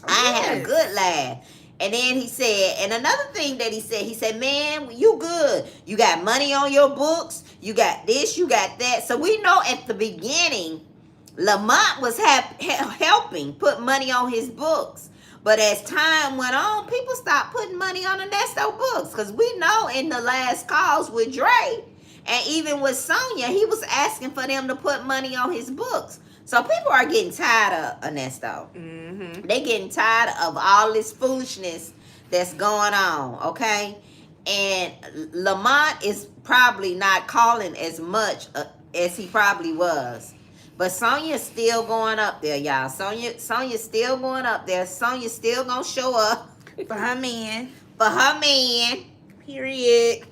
I had a good laugh." And then he said, and another thing that he said, "Man, you good. You got money on your books. You got this, you got that." So we know at the beginning, Lamont was helping put money on his books. But as time went on, people stopped putting money on Ernesto books. Because we know in the last calls with Dre, and even with Sonya, he was asking for them to put money on his books. So people are getting tired of Ernesto. Mm-hmm. They're getting tired of all this foolishness that's going on, okay? And Lamont is probably not calling as much as he probably was. But Sonya's still going up there, y'all. Sonya's still going up there. Sonya's still going to show up. For her man. For her man. Period.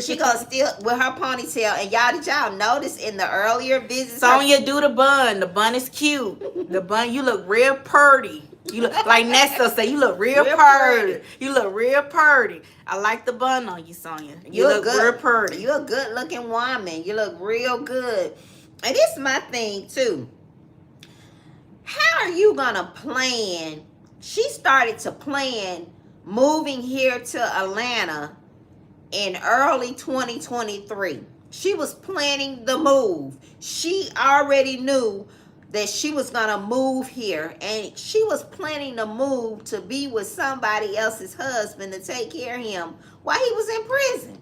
She gonna still with her ponytail. And y'all, did y'all notice in the earlier visits? Sonya do the bun. The bun is cute. The bun, you look real purty. You look like Nesto say, you look real purty. You look real purty. I like the bun on you, Sonya. You look good, real purty. You're a good looking woman. You look real good. And this is my thing too. How are you gonna plan? She started to plan moving here to Atlanta in early 2023. She was planning the move. She already knew that she was gonna move here, and she was planning to move to be with somebody else's husband to take care of him while he was in prison.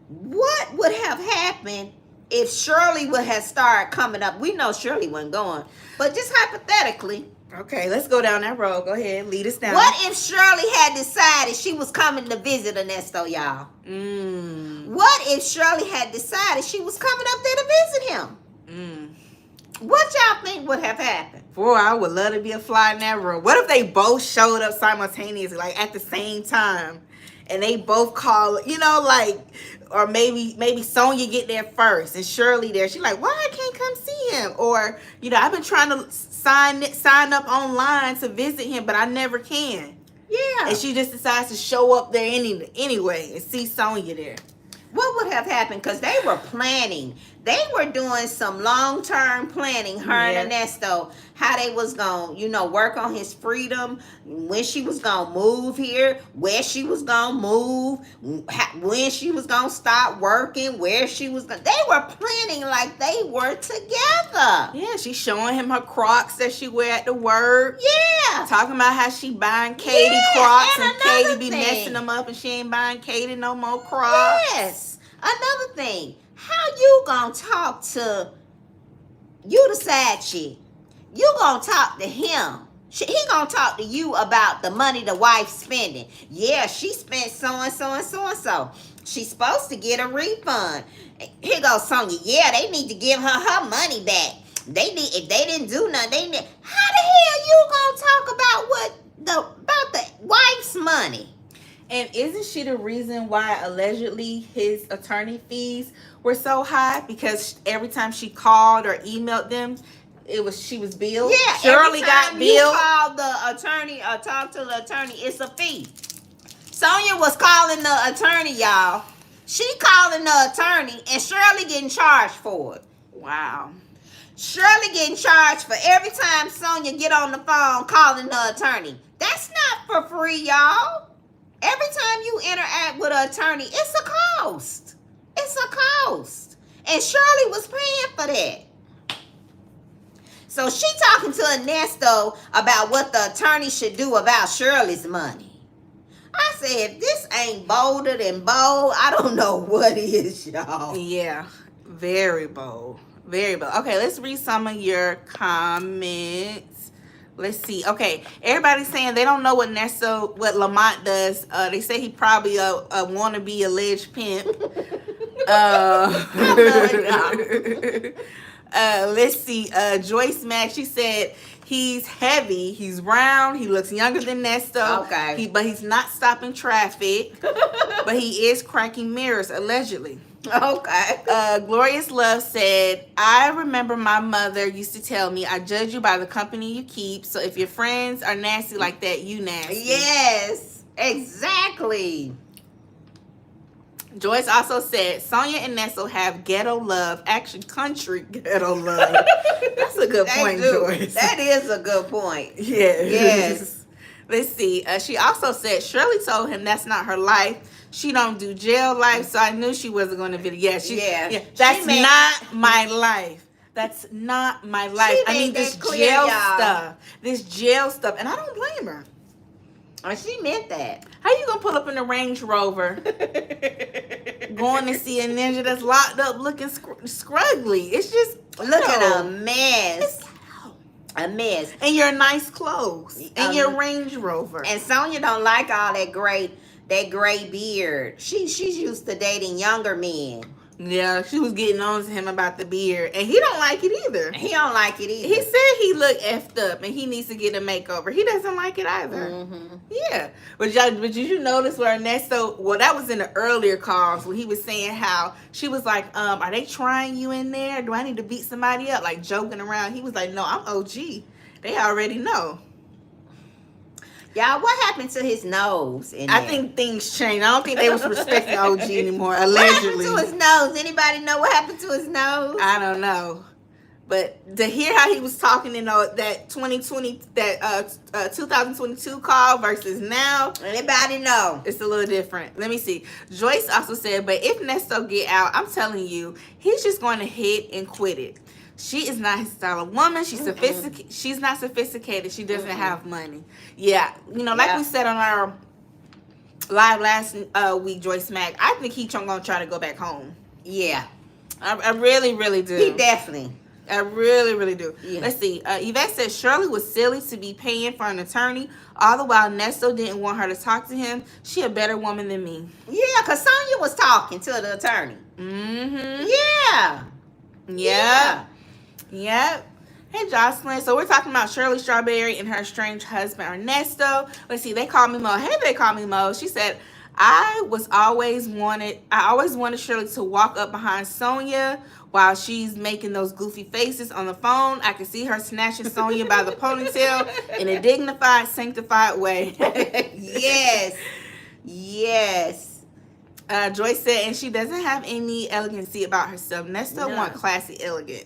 What would have happened if Shirley would have started coming up? We know Shirley wasn't going, but just hypothetically. Okay, let's go down that road. Go ahead, lead us down. What if Shirley had decided she was coming to visit Ernesto, y'all? What if Shirley had decided she was coming up there to visit him? What y'all think would have happened? Boy, I would love to be a fly in that room. What if they both showed up simultaneously, like at the same time, and they both call, or maybe Sonya get there first and Shirley there. She's like, why I can't come see him? Or, I've been trying to sign up online to visit him, but I never can. Yeah. And she just decides to show up there anyway and see Sonya there. What would have happened? Because they were planning. They were doing some long-term planning, her and Ernesto, how they was going to, work on his freedom, when she was going to move here, where she was going to move, when she was going to start working, where she was going to. They were planning like they were together. Yeah, she's showing him her Crocs that she wear at the work. Yeah. Talking about how she buying Katie Crocs and Katie be messing them up and she ain't buying Katie no more Crocs. Yes. Another thing. How you gonna talk to you, the side chick? You gonna talk to him. He gonna talk to you about the money the wife spending. Yeah, she spent so and so and so and so. She's supposed to get a refund. Here goes Sonya. Yeah, they need to give her money back. If they didn't do nothing, how the hell you gonna talk about the wife's money? And isn't she the reason why allegedly his attorney fees were so high? Because every time she called or emailed them, she was billed. Yeah, Shirley got billed. You call the attorney or talk to the attorney, it's a fee. Sonya was calling the attorney, y'all. She calling the attorney and Shirley getting charged for it. Wow. Shirley getting charged for every time Sonya get on the phone calling the attorney. That's not for free, y'all. Every time you interact with an attorney, it's a cost. It's a cost. And Shirley was paying for that. So she talking to Ernesto about what the attorney should do about Shirley's money. I said, if this ain't bolder than bold, I don't know what is, y'all. Yeah, very bold. Very bold. Okay, let's read some of your comments. Let's see. Okay, everybody's saying they don't know what Lamont does. They say he probably a wannabe alleged pimp. Let's see. Joyce Mack, she said he's heavy, he's round, he looks younger than Ernesto. Okay. But he's not stopping traffic. But he is cracking mirrors, allegedly. Okay. Glorious Love said, I remember my mother used to tell me, I judge you by the company you keep. So if your friends are nasty like that, you nasty. Yes, exactly. Joyce also said, Sonya and Ernesto have ghetto love, actually country ghetto love. That's a good point, Joyce. That is a good point. Yes. Let's see. She also said, Shirley told him that's not her life. She don't do jail life, so I knew she wasn't going to video. Yeah. That's not my life. That's not my life. I mean, this jail stuff. This jail stuff. And I don't blame her. Oh, she meant that. How you gonna pull up in a Range Rover, going to see a ninja that's locked up, looking scruggly? It's just looking a mess. A mess. And your nice clothes and your Range Rover. And Sonya don't like all that gray beard. She's used to dating younger men. Yeah, she was getting on to him about the beard, and he don't like it either. He don't like it either. He said he looked effed up, and he needs to get a makeover. He doesn't like it either. Mm-hmm. Yeah, but did you notice where Ernesto? Well, that was in the earlier calls when he was saying how she was like, "Are they trying you in there? Do I need to beat somebody up?" Like joking around. He was like, "No, I'm OG. They already know." Y'all, what happened to his nose? I think things changed. I don't think they was respecting OG anymore. Allegedly. What happened to his nose? Anybody know what happened to his nose? I don't know. But to hear how he was talking in that 2022 call versus now, anybody know? It's a little different. Let me see. Joyce also said, but if Ernesto get out, I'm telling you, he's just going to hit and quit it. She is not his style of woman. She's sophisticated. She's not sophisticated. She doesn't have money. Yeah, like we said on our live last week, Joyce Mack, I think he's gonna try to go back home. Yeah, I really, really do. He definitely. I really, really do. Yeah. Let's see. Yvette said Shirley was silly to be paying for an attorney, all the while Ernesto didn't want her to talk to him. She a better woman than me. Yeah, because Sonya was talking to the attorney. Mm-hmm. Yeah. Yep. Hey, Jocelyn. So we're talking about Shirley Strawberry and her estranged husband, Ernesto. Let's see. They call me Mo. Hey, they call me Mo. She said, I always wanted Shirley to walk up behind Sonya while she's making those goofy faces on the phone. I can see her snatching Sonya by the ponytail in a dignified, sanctified way. Yes. Joyce said, and she doesn't have any elegancy about herself. Ernesto want classy, elegant.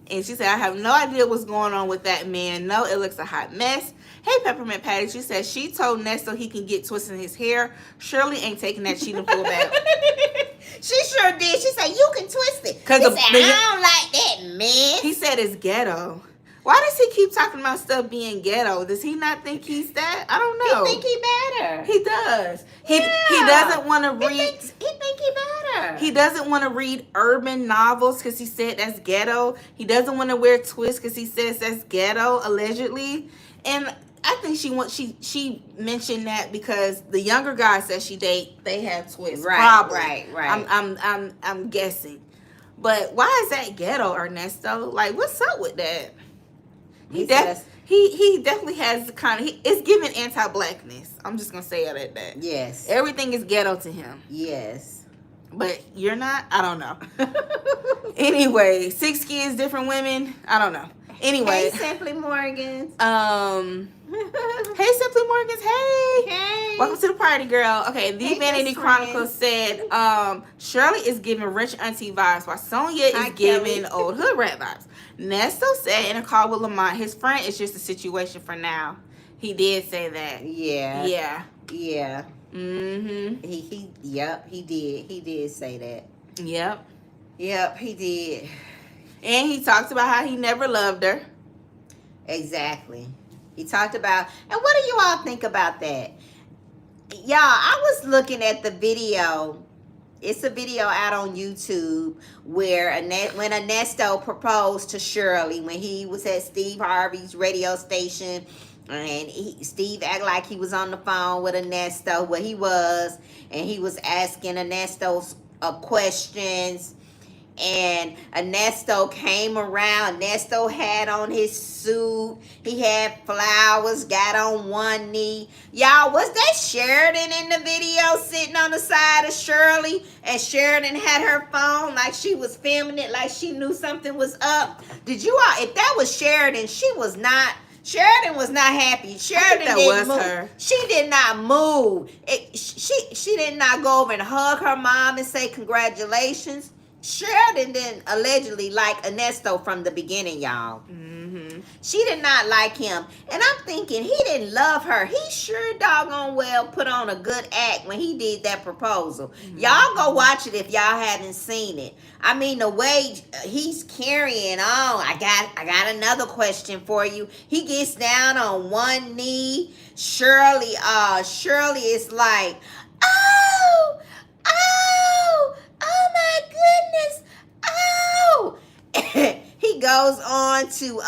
And she said, I have no idea what's going on with that man. No, it looks a hot mess. Hey, Peppermint Patty. She said she told Ernesto he can get twisting his hair. Shirley ain't taking that cheating full back. She sure did. She said, you can twist it. I don't like that mess. He said it's ghetto. Why does he keep talking about stuff being ghetto? Does he not think he's that? I don't know. He think he better. He does. He doesn't want to read. He think he better. He doesn't want to read urban novels because he said that's ghetto. He doesn't want to wear twists because he says that's ghetto, allegedly. And I think she mentioned that because the younger guys that she date, they have twists. Right. I'm guessing. But why is that ghetto, Ernesto? Like, what's up with that? He definitely has it's giving anti-blackness. I'm just gonna say it at that. Yes. Everything is ghetto to him. Yes. But you're not? I don't know. Anyway, 6 kids, different women. I don't know. Anyway. Hey, Simply Morgans. Hey, Simply Morgans. Hey. Hey. Welcome to the party, girl. Okay, the Hey, Vanity Chronicles said, Shirley is giving rich auntie vibes while Sonia is giving old hood rat vibes. Nesto said in a call with Lamont, his friend is just a situation for now. He did say that. Yeah. Mm-hmm. He did. He did say that. Yep, he did. And he talked about how he never loved her. Exactly. He talked about, and what do you all think about that? Y'all, I was looking at the video. It's a video out on YouTube where when Ernesto proposed to Shirley when he was at Steve Harvey's radio station, and Steve acted like he was on the phone with Ernesto. Well, he was, and he was asking Ernesto questions. And Ernesto came around. Ernesto had on his suit. He had flowers, got on one knee. Y'all, was that Sheridan in the video sitting on the side of Shirley? And Sheridan had her phone like she was filming it, like she knew something was up. Did you all, if that was Sheridan, Sheridan was not happy. Sheridan didn't move. Her. She did not move. She did not go over and hug her mom and say congratulations. Sheridan didn't allegedly like Ernesto from the beginning, y'all. Mm-hmm. She did not like him. And I'm thinking he didn't love her. He sure doggone well put on a good act when he did that proposal. Mm-hmm. Y'all go watch it if y'all haven't seen it. I mean, the way he's carrying on. I got another question for you. He gets down on one knee. Shirley is like, oh my goodness. Oh. He goes on to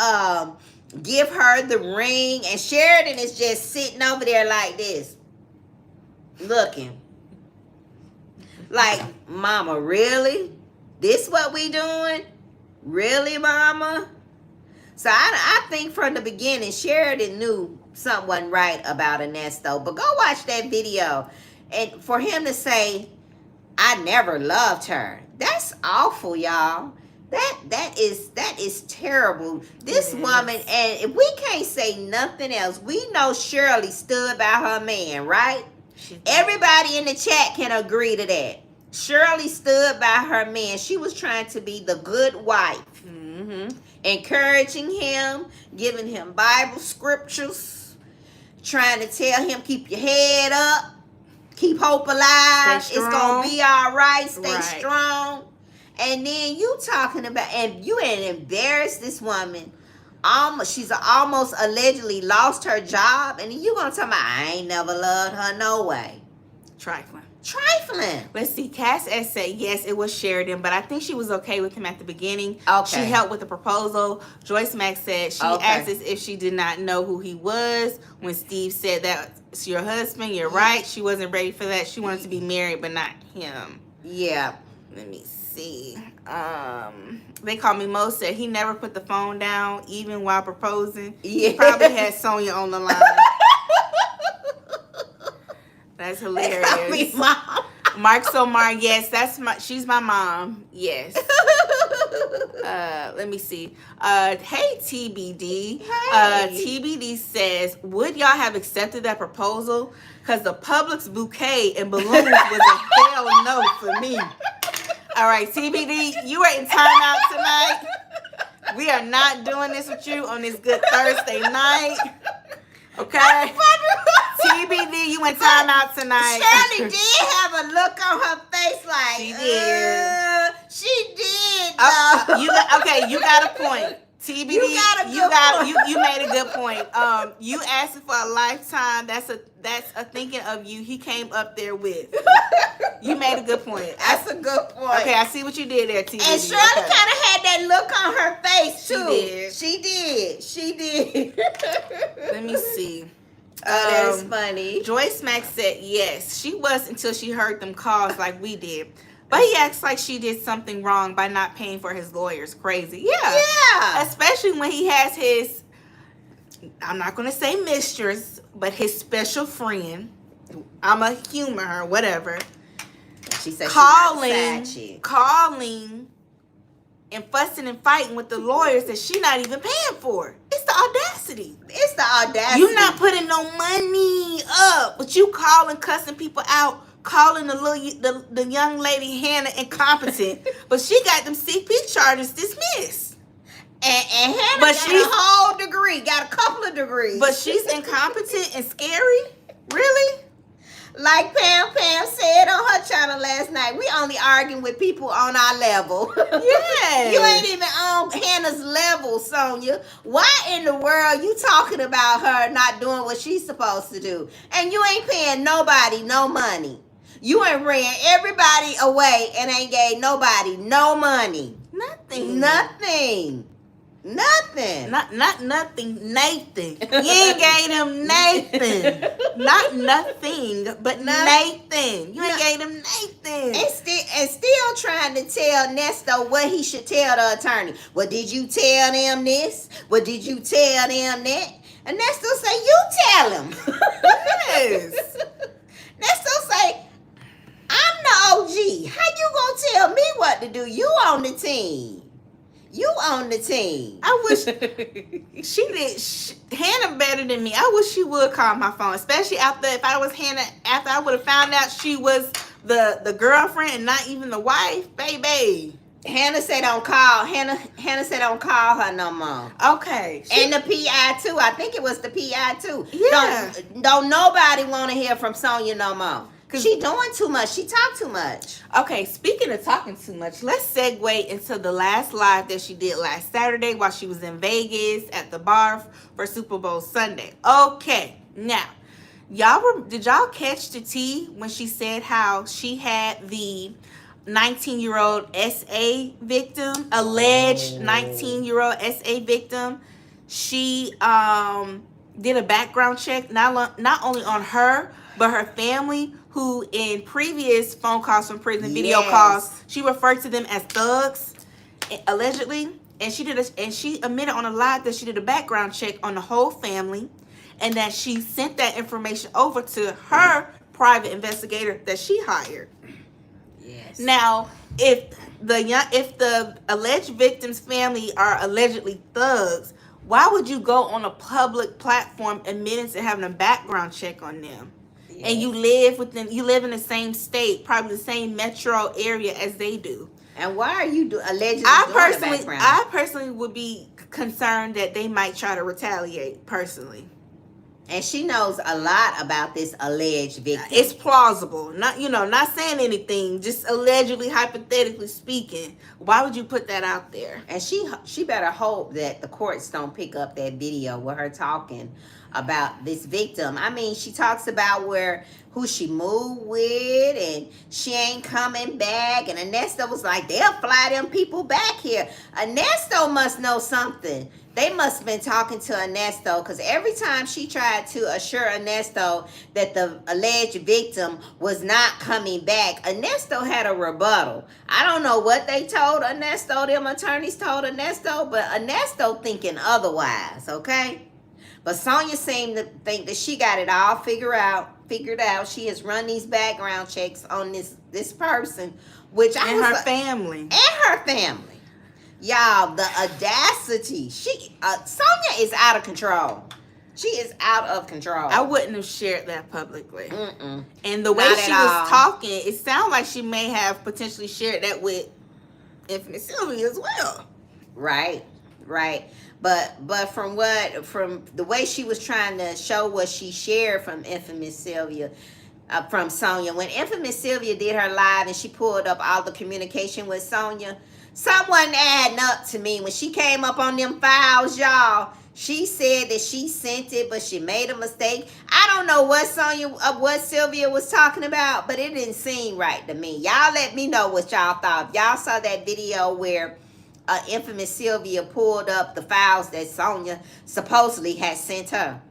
give her the ring, and Sheridan is just sitting over there like this, looking like, mama, really? This what we doing? Really, mama? So I think from the beginning, Sheridan knew something wasn't right about Ernesto. But go watch that video. And for him to say, I never loved her. That's awful, y'all. That is terrible. This woman, and if we can't say nothing else, we know Shirley stood by her man, right? Everybody in the chat can agree to that. Shirley stood by her man. She was trying to be the good wife. Mm-hmm. Encouraging him, giving him Bible scriptures, trying to tell him, keep your head up. Keep hope alive. It's going to be all right. Stay strong. And then you talking about, and you ain't embarrassed this woman. She's almost allegedly lost her job. And then you going to tell me, I ain't never loved her no way. Trifling. Let's see. Cass S said, yes, it was Sheridan, but I think she was okay with him at the beginning. Okay. She helped with the proposal. Joyce Mack said she asked us if she did not know who he was. When Steve said that's your husband, you're right. She wasn't ready for that. She wanted to be married, but not him. Yeah. Let me see. They call me Mo said he never put the phone down, even while proposing. Yeah. He probably had Sonia on the line. That's hilarious. Mom. Mark Somar, yes, she's my mom. Yes. Let me see. Hey TBD. TBD says, would y'all have accepted that proposal? Because the Publix bouquet and balloons was a hell no for me. All right, TBD, you are in timeout tonight. We are not doing this with you on this good Thursday night. Okay? TBD, you in timeout tonight. Shirley did have a look on her face like, she did. She did. You got a point. TBD, you made a good point. You asking for a lifetime. That's a thinking of you. He came up there with. You made a good point. That's a good point. Okay, I see what you did there, TBD. And Shirley kind of had that look on her face too. She did. Let me see. Oh, that's funny. Joyce Mack said yes. She was until she heard them calls like we did. But he acts like she did something wrong by not paying for his lawyers. Crazy. Yeah. Especially when he has his, I'm not going to say mistress, but his special friend. I'm going to humor her, whatever. She said calling and fussing and fighting with the lawyers that she not even paying for. It's the audacity. It's the audacity. You not putting no money up, but you calling, cussing people out, calling the young lady Hannah incompetent, but she got them CP charges dismissed. And Hannah got a whole degree, got a couple of degrees. But she's incompetent and scary? Really? Like Pam said on her channel last night, we only arguing with people on our level. Yeah. You ain't even on Hannah's level, Sonya. Why in the world you talking about her not doing what she's supposed to do? And you ain't paying nobody no money. You ain't ran everybody away and ain't gave nobody no money. Nothing. Not nothing, Nathan. You ain't gave them Nathan. Not nothing, but Nathan. You ain't gave them Nathan. And still trying to tell Ernesto what he should tell the attorney. Well, did you tell them this? Well, did you tell them that? Ernesto say, you tell him. Yes. Ernesto say, I'm the OG. How you gonna tell me what to do? You on the team. You on the team. I wish Hannah better than me. I wish she would call my phone, especially if I was Hannah, after I would have found out she was the girlfriend and not even the wife, baby. Hannah said don't call. Hannah said don't call her no more. Okay. And the PI too. I think it was the PI too. Yeah. Don't nobody want to hear from Sonya no more. She doing too much. She talk too much. Okay, speaking of talking too much, let's segue into the last live that she did last Saturday while she was in Vegas at the bar for Super Bowl Sunday. Okay, now, did y'all catch the tea when she said how she had the 19-year-old SA victim, alleged 19-year-old SA victim? She did a background check, not only on her, but her family, who in previous phone calls from prison, video calls, she referred to them as thugs, allegedly. And she admitted on a live that she did a background check on the whole family, and that she sent that information over to her private investigator that she hired. Yes. Now, if the alleged victim's family are allegedly thugs, why would you go on a public platform admitting to having a background check on them? And you live in the same state, probably the same metro area as they do. And why are you allegedly doing a background? I personally would be concerned that they might try to retaliate, personally. And she knows a lot about this alleged victim. It's plausible. Not saying anything, just allegedly, hypothetically speaking. Why would you put that out there? And she better hope that the courts don't pick up that video with her talking about this victim. I mean, she talks about who she moved with and she ain't coming back. And Ernesto was like, they'll fly them people back here. Ernesto must know something. They must have been talking to Ernesto, because every time she tried to assure Ernesto that the alleged victim was not coming back, Ernesto had a rebuttal. I don't know what they told Ernesto, them attorneys told Ernesto, but Ernesto thinking otherwise, okay? But Sonya seemed to think that she got it all figured out. She has run these background checks on this person, which her family. Y'all, the audacity. Sonya is out of control. She is out of control. I wouldn't have shared that publicly. Mm-mm. And the way she was talking, it sounded like she may have potentially shared that with Infamous Sylvia as well. Right. But from the way she was trying to show what she shared from Infamous Sylvia, from Sonya, when Infamous Sylvia did her live and she pulled up all the communication with Sonya, someone adding up to me when she came up on them files, y'all. She said that she sent it, but she made a mistake. I don't know what Sylvia was talking about, but it didn't seem right to me. Y'all let me know what y'all thought. Y'all saw that video where Infamous Sylvia pulled up the files that Sonya supposedly had sent her.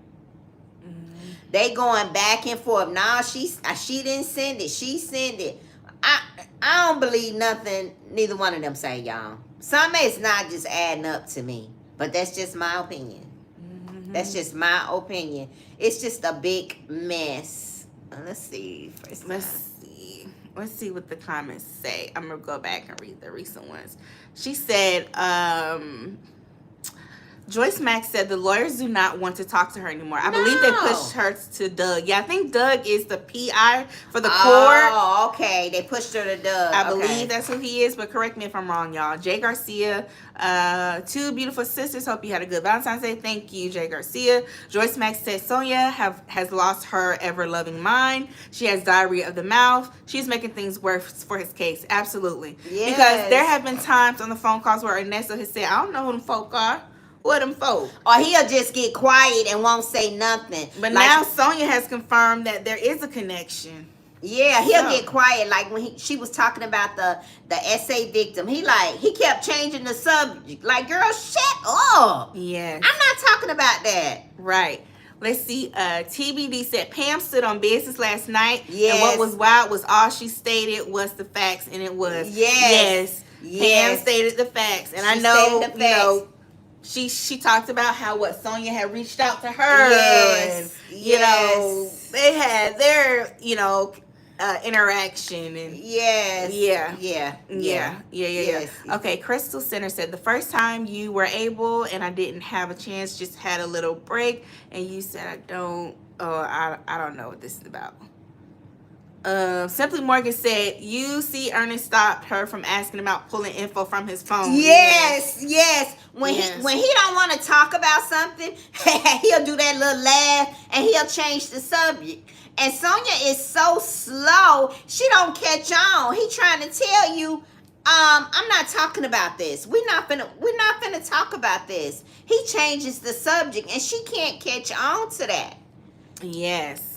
Mm-hmm. They going back and forth. Nah, she didn't send it. She sent it. I don't believe nothing neither one of them say, y'all. Some is not just adding up to me, but that's just my opinion. Mm-hmm. That's just my opinion. It's just a big mess. Let's see. let's see what the comments say. I'm gonna go back and read the recent ones. She said, Joyce Max said the lawyers do not want to talk to her anymore. I believe they pushed her to Doug. Yeah, I think Doug is the PI for the court. Oh, okay. They pushed her to Doug. I believe that's who he is, but correct me if I'm wrong, y'all. Jay Garcia, two beautiful sisters. Hope you had a good Valentine's Day. Thank you, Jay Garcia. Joyce Max said Sonia has lost her ever-loving mind. She has diarrhea of the mouth. She's making things worse for his case. Absolutely. Yes. Because there have been times on the phone calls where Ernesto has said, I don't know who them folk are. What them folk? Or he'll just get quiet and won't say nothing. But like, now Sonia has confirmed that there is a connection. Yeah, he'll get quiet. Like when she was talking about the SA victim, he kept changing the subject. Like, girl, shut up. Yes. I'm not talking about that. Right. Let's see. TBD said Pam stood on business last night. Yes. And what was wild was all she stated was the facts, and it was yes. Pam stated the facts, and I know you know. She talked about how Sonia had reached out to her. Yes. And, you know, they had their, interaction. And yes. Yeah. Okay, Crystal Center said the first time you were able and I didn't have a chance, just had a little break, and you said I don't know what this is about. Simply Morgan said, you see Ernest stopped her from asking about pulling info from his phone. Yes. When he don't want to talk about something, he'll do that little laugh and he'll change the subject. And Sonia is so slow, she don't catch on. He trying to tell you, I'm not talking about this. We're not gonna talk about this. He changes the subject and she can't catch on to that. Yes.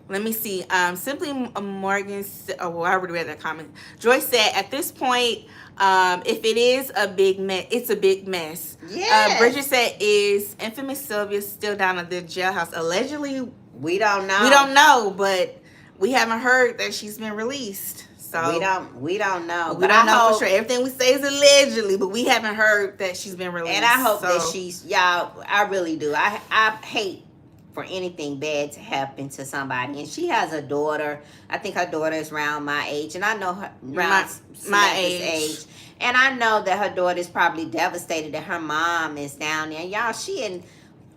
Let me see. Simply Morgan, I already read that comment. Joyce said, at this point, if it is a big mess, it's a big mess. Yeah. Bridget said, is infamous Sylvia still down at the jailhouse? Allegedly, we don't know. We don't know, but we haven't heard that she's been released. So we don't know. We don't know for sure. Everything we say is allegedly, but we haven't heard that she's been released. And I hope that she's, y'all, I really do. I hate for anything bad to happen to somebody. And she has a daughter. I think her daughter is around my age, and I know her around my age. And I know that her daughter is probably devastated that her mom is down there. Y'all, she in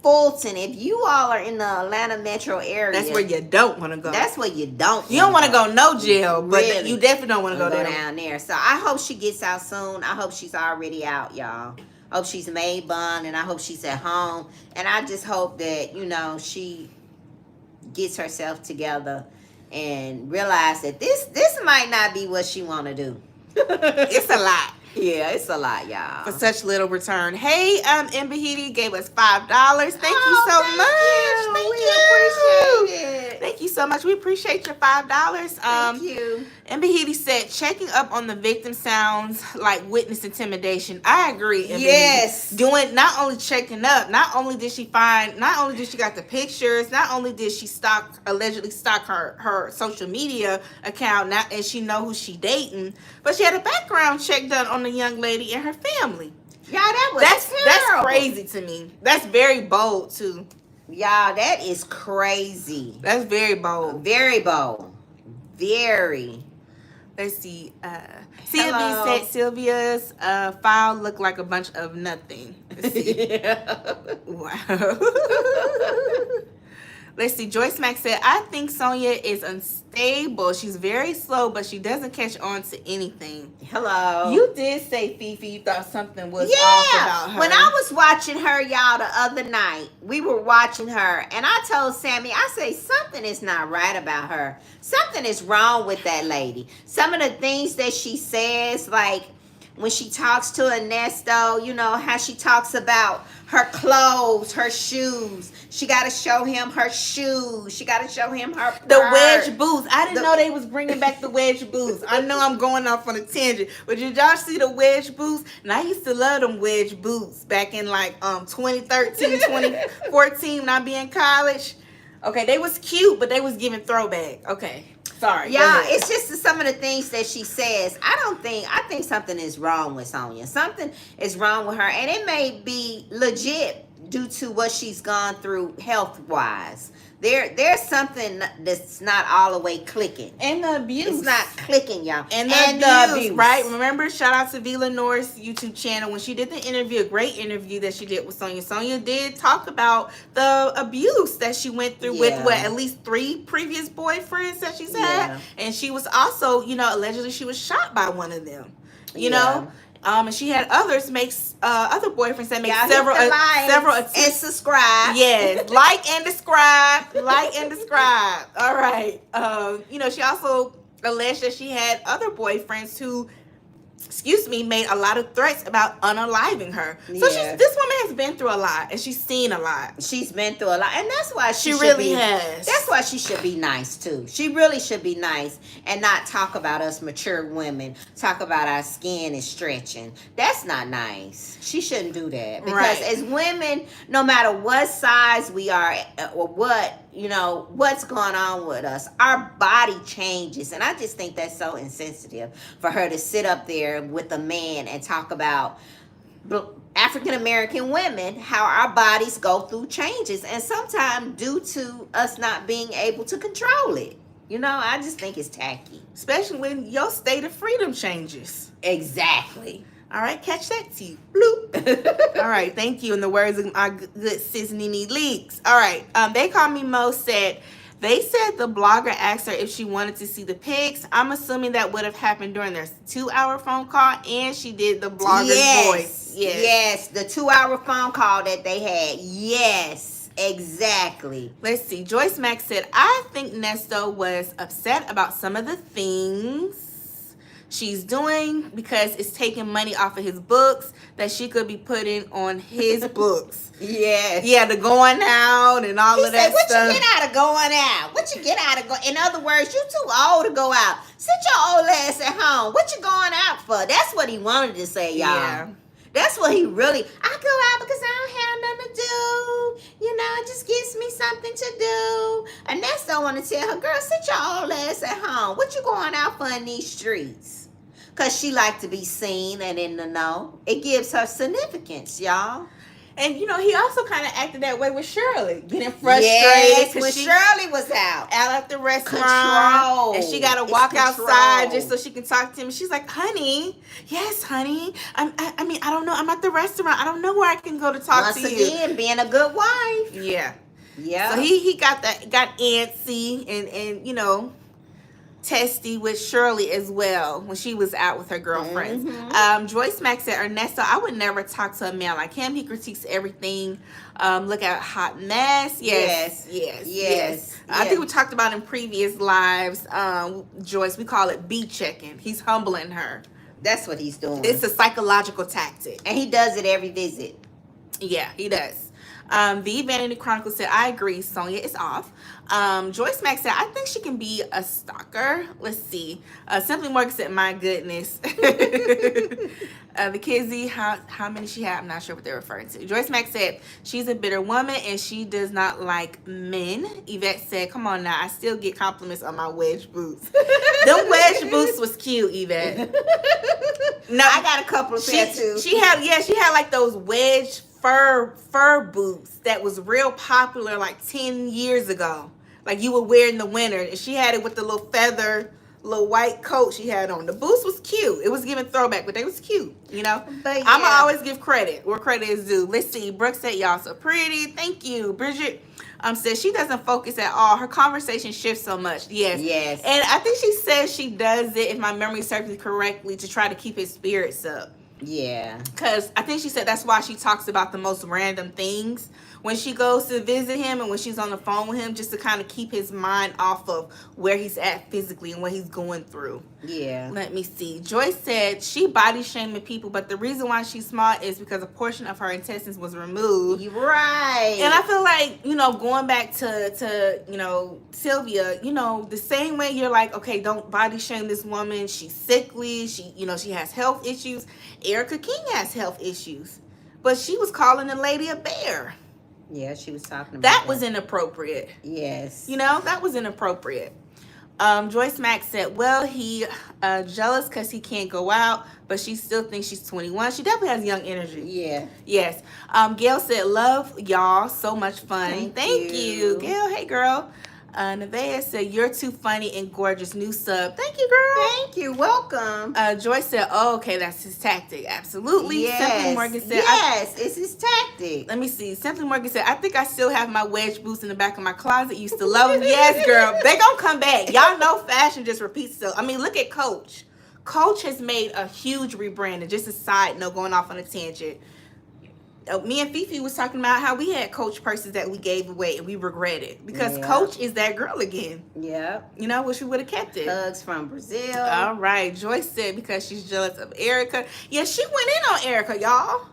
Fulton. If you all are in the Atlanta metro area, that's where you don't want to go. That's where you don't. You don't want to go no jail, but really, you definitely don't want to go down there. So I hope she gets out soon. I hope she's already out, y'all. I hope she's made bond, and I hope she's at home. And I just hope that, she gets herself together and realize that this might not be what she want to do. It's a lot. Yeah, it's a lot, y'all. For such little return. Hey, Mbahidi gave us $5. Thank you so much. Thank you. We appreciate it. Thank you so much. We appreciate your $5. Thank you. Mbahidi said, checking up on the victim sounds like witness intimidation. I agree, Mbahidi. Yes. Doing, not only checking up, not only did she got the pictures, not only did she allegedly stalk her social media account, and she know who she dating, but she had a background check done on the young lady and her family. Y'all, that's crazy to me. That's very bold too. Y'all, that is crazy. That's very bold. Very bold. Very. Let's see. Sylvia said Sylvia's file looked like a bunch of nothing. Let's see. Yeah. Wow. Let's see. Joyce Mack said, I think Sonia is unstable. She's very slow, but she doesn't catch on to anything. Hello. You did say, Fifi, you thought something was off about her. When I was watching her, y'all, the other night, we were watching her, and I told Sammy, I say, something is not right about her. Something is wrong with that lady. Some of the things that she says, like when she talks to Ernesto, how she talks about her clothes, her shoes. She got to show him her shoes. She got to show him her purse. The wedge boots. I didn't know they was bringing back the wedge boots. I know I'm going off on a tangent, but did y'all see the wedge boots? And I used to love them wedge boots back in 2013, 2014 when I be in college. Okay, they was cute, but they was giving throwback. Okay. Sorry. Yeah, it's just some of the things that she says. I think something is wrong with Sonia. Something is wrong with her, and it may be legit due to what she's gone through health wise. There's something that's not all the way clicking. And the abuse. It's not clicking, y'all. And the abuse, right? Remember, shout out to Vila North's YouTube channel when she did the interview, a great interview that she did with Sonya. Sonya did talk about the abuse that she went through with at least 3 previous boyfriends that she's had. And she was also, allegedly she was shot by one of them. You know? And she had others make other boyfriends that make several attempts. And subscribe. Yes, like and subscribe. All right. She also alleged that she had other boyfriends who, made a lot of threats about unaliving her. So this woman has been through a lot, and she's seen a lot. She's been through a lot, and that's why she really has. That's why she should be nice too. She really should be nice and not talk about us mature women. Talk about our skin is stretching. That's not nice. She shouldn't do that because as women, no matter what size we are or what's going on with us, our body changes, and I just think that's so insensitive for her to sit up there with a man and talk about African American women, how our bodies go through changes, and sometimes due to us not being able to control it. I just think it's tacky, especially when your state of freedom changes. Exactly. All right, catch that tea. Bloop. All right, thank you. In the words of my good sis Nene Leaks. All right, they call me Mo said. They said the blogger asked her if she wanted to see the pics. I'm assuming that would have happened during their 2-hour phone call, and she did the blogger's voice. Yes, the 2-hour phone call that they had. Yes, exactly. Let's see. Joyce Mack said, I think Nesto was upset about some of the things she's doing because it's taking money off of his books that she could be putting on his books. Yes. Yeah, the going out and all of that stuff. What you get out of going out? What you get out of going? In other words, you too old to go out. Sit your old ass at home. What you going out for? That's what he wanted to say, y'all. Yeah. That's what he really, I go out because I don't have nothing to do. It just gives me something to do. And that's don't want to tell her, girl, sit your old ass at home. What you going out for in these streets? Because she like to be seen and in the know. It gives her significance, y'all. And, he also kind of acted that way with Shirley. Getting frustrated. Yes, when Shirley was out at the restaurant. Control. And she got to walk outside just so she can talk to him. She's like, honey, yes, honey. I mean, I don't know. I'm at the restaurant. I don't know where I can go to talk to you. Once again, being a good wife. Yeah. Yeah. So he got antsy and testy with Shirley as well when she was out with her girlfriends. Joyce Mack said, Ernesto, I would never talk to a man like him. He critiques everything. Look at Hot Mess. Yes. I think we talked about in previous lives, Joyce, we call it B-checking. He's humbling her. That's what he's doing. It's a psychological tactic. And he does it every visit. Yeah, he does. The Vanity Chronicle said, I agree, Sonya is off. Joyce Mack said, I think she can be a stalker. Let's see. Simply Morgan said, my goodness. The Kizzy, how many she had, I'm not sure what they're referring to. Joyce Mack said, she's a bitter woman and she does not like men. Yvette said, come on now, I still get compliments on my wedge boots. Them wedge boots was cute, Yvette. No, I got a couple of pairs too. She had like those wedge fur boots that was real popular like 10 years ago. Like you would wear in the winter. And she had it with the little feather, little white coat she had on. The boots was cute. It was giving throwback, but they was cute, But yeah. I'ma always give credit where credit is due. Let's see. Brooke said, y'all so pretty. Thank you. Bridget says she doesn't focus at all. Her conversation shifts so much. Yes. And I think she says she does it, if my memory serves me correctly, to try to keep his spirits up. Yeah. Because I think she said that's why she talks about the most random things when she goes to visit him and when she's on the phone with him, just to kind of keep his mind off of where he's at physically and what he's going through. Yeah. Let me see. Joyce said she body shaming people, but the reason why she's small is because a portion of her intestines was removed. You're right. And I feel like, going back to Sylvia, the same way you're like, okay, don't body shame this woman. She's sickly. She has health issues. Erica King has health issues, but she was calling the lady a bear. Yeah, she was talking about that. Was inappropriate. Yes. That was inappropriate. Joyce Mack said, well, he jealous because he can't go out, but she still thinks she's 21. She definitely has young energy. Yeah. Yes. Gail said, love y'all. So much fun. Thank you. you. Gail. Hey, girl. Nevaeh said, you're too funny and gorgeous. New sub. Thank you, girl. Thank you. Welcome. Joyce said, oh, okay, that's his tactic. Absolutely. Yes. Simply Morgan said, yes, it's his tactic. Let me see. Simply Morgan said, I think I still have my wedge boots in the back of my closet. Used to love them. Yes, girl. They gonna come back. Y'all know fashion just repeats itself. I mean, look at Coach. Coach has made a huge rebranding. Just a side note, going off on a tangent. Me and Fifi was talking about how we had Coach purses that we gave away and we regret it because Coach is that girl again. Yeah. You know, wish we would have kept it. Hugs from Brazil. All right. Joyce said because she's jealous of Erica. Yeah, she went in on Erica, y'all.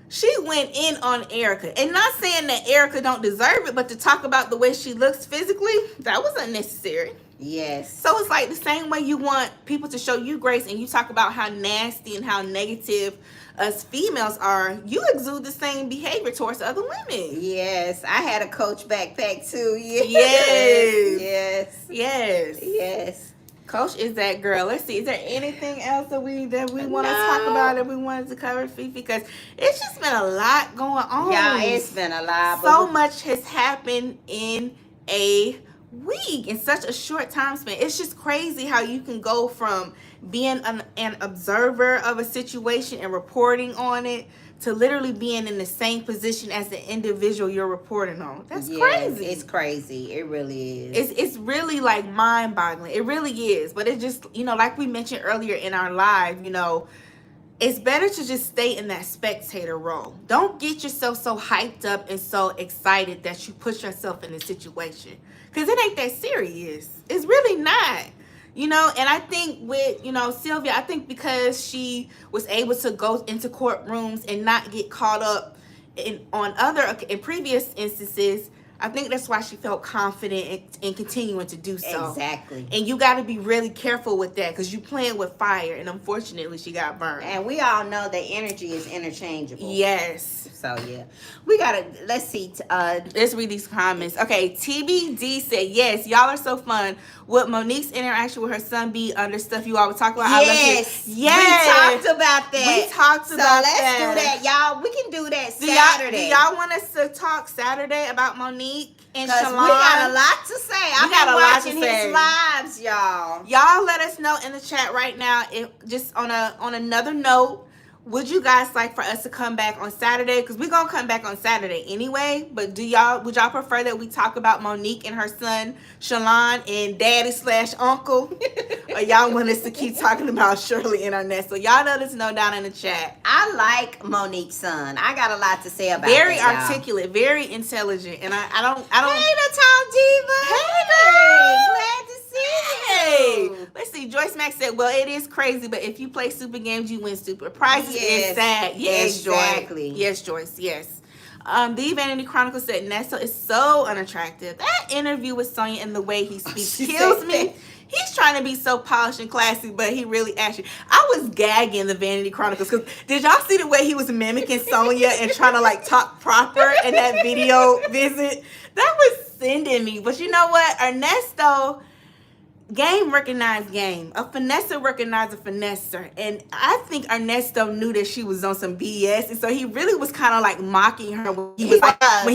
She went in on Erica. And not saying that Erica don't deserve it, but to talk about the way she looks physically, that was unnecessary. Yes. So it's like the same way you want people to show you grace and you talk about how nasty and how negative us females are, you exude the same behavior towards other women. Yes. I had a Coach backpack too. Yes. Yes. Yes. Yes. Coach is that girl. Let's see. Is there anything else that we want to talk about that we wanted to cover, Fifi? Because it's just been a lot going on. Yeah, it's been a lot. So much has happened in a week, in such a short time span. It's just crazy how you can go from being an observer of a situation and reporting on it to literally being in the same position as the individual you're reporting on. That's crazy. It's crazy. It really is. It's really like mind-boggling. It really is. But it just, you know, like we mentioned earlier in our live, you know, it's better to just stay in that spectator role. Don't get yourself so hyped up and so excited that you put yourself in a situation. Because it ain't that serious. It's really not. You know, and I think with, you know, Sylvia, I think because she was able to go into courtrooms and not get caught up in previous instances, I think that's why she felt confident in continuing to do so. Exactly. And you got to be really careful with that because you're playing with fire, and unfortunately, she got burned. And we all know that energy is interchangeable. Yes. So, yeah. We got to, let's see. Let's read these comments. Okay, TBD said, yes, y'all are so fun. Would Monique's interaction with her son be under stuff you always talk about? Yes. Yes. We talked about that. We talked about that. So, let's do that, y'all. We can do that Saturday. Do y'all want us to talk Saturday about Monique and Shalon? We got a lot to say. I've been watching his lives, y'all. Y'all let us know in the chat right now. If just on another note, would you guys like for us to come back on Saturday? Because we're gonna come back on Saturday anyway. But would y'all prefer that we talk about Monique and her son Shalon and daddy/uncle? Or y'all want us to keep talking about Shirley and Ernesto? Y'all let us know down in the chat. I like Monique's son. I got a lot to say about very that, articulate, y'all. Very intelligent, and I don't. Hey, the Tom Diva. Hey, glad to see Hey, you. let's see. Joyce Mack said, well, it is crazy, but if you play stupid games, you win stupid prizes. Yes, it's sad. Yes, exactly. Joyce. Yes, Joyce. Yes. The Vanity Chronicle said Ernesto is so unattractive. That interview with Sonya and the way he speaks kills me. He's trying to be so polished and classy, but he really actually... I was gagging the Vanity Chronicles because did y'all see the way he was mimicking Sonya and trying to like talk proper in that video visit? That was sending me. But you know what? Ernesto... Game recognized game. A finesser recognized a finesser. And I think Ernesto knew that she was on some BS. And so he really was kind of like mocking her when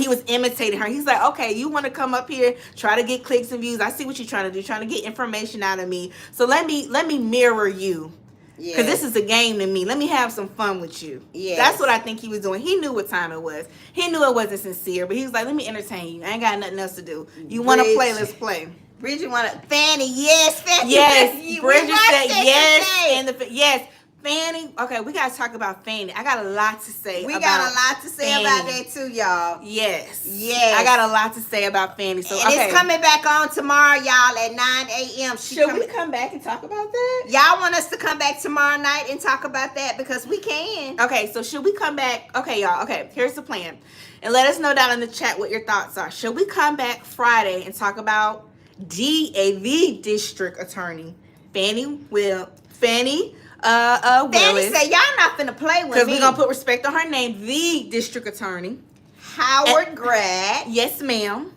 he was imitating her. He's like, okay, you want to come up here, try to get clicks and views. I see what you're trying to do, trying to get information out of me. So let me mirror you. Because this is a game to me. Let me have some fun with you. Yes. That's what I think he was doing. He knew what time it was. He knew it wasn't sincere. But he was like, let me entertain you. I ain't got nothing else to do. You want to play? Let's play. Bridget wanted Fanny, yes, Fanny. Yes, Bridget said yes, and yes, Fanny. Okay, we gotta talk about Fanny. I got a lot to say. We got a lot to say about that too, y'all. Yes, yes. I got a lot to say about Fanny. So and it's coming back on tomorrow, y'all, at 9 a.m. Should we come back and talk about that? Y'all want us to come back tomorrow night and talk about that because we can. Okay, so should we come back? Okay, y'all. Okay, here's the plan, and let us know down in the chat what your thoughts are. Should we come back Friday and talk about DAV district attorney Fanny Willis. Fanny said y'all not finna play with me because we're gonna put respect on her name. The district attorney Howard Grad. Yes, ma'am.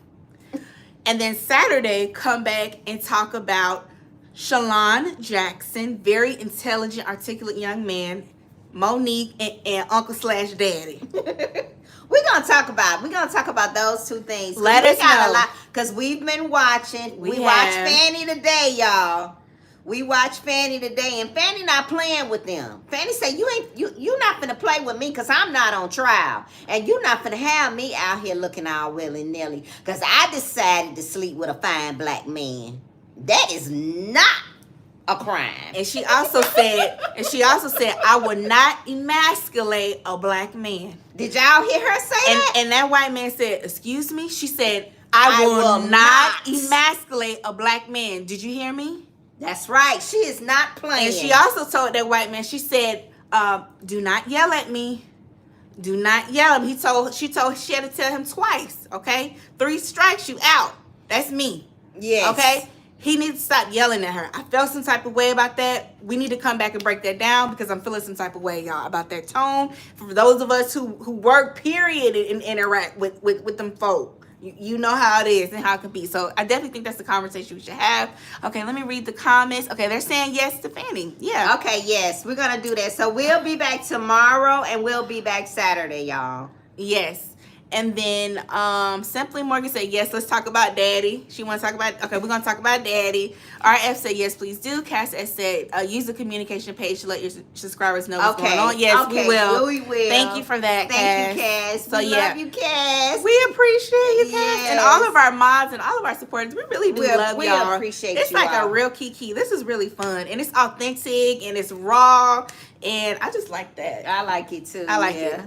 And then Saturday, come back and talk about Shalon Jackson, very intelligent, articulate young man, Monique, and Uncle slash Daddy. We're gonna talk about those two things. Let us know, because we've been watching. We watched have. Fanny today, y'all. We watched Fanny today, and Fanny not playing with them. Fanny said, you not finna play with me because I'm not on trial. And you not finna have me out here looking all willy-nilly because I decided to sleep with a fine black man. That is not a crime. And she also said, I will not emasculate a black man. Did y'all hear her say that? And that white man said, excuse me? She said, I will not emasculate a black man. Did you hear me? That's right. She is not playing. And she also told that white man, she said, do not yell at me. Do not yell at me. She had to tell him twice, okay? 3 strikes, you out. That's me. Yes. Okay? He needs to stop yelling at her. I felt some type of way about that. We need to come back and break that down because I'm feeling some type of way, y'all, about that tone. For those of us who work, period, and interact with them folk. You know how it is and how it can be. So I definitely think that's the conversation we should have. Okay, let me read the comments. Okay, they're saying yes to Fanny. Yeah. Okay, yes, we're going to do that. So we'll be back tomorrow and we'll be back Saturday, y'all. Yes. And then Simply Morgan said, yes, let's talk about Daddy. She wants to talk about, okay, we're going to talk about Daddy. RF said, yes, please do. Cass said, use the communication page to let your subscribers know what's going on. Yes, okay. we will. We will. Thank you for that, Cass. Thank you, Cass. So, we love you, Cass. We appreciate you, Cass. Yes. And all of our mods and all of our supporters. We really do love y'all. We appreciate it's you like all. a real kiki. This is really fun. And it's authentic and it's raw. And I just like that. I like it, too. I like it.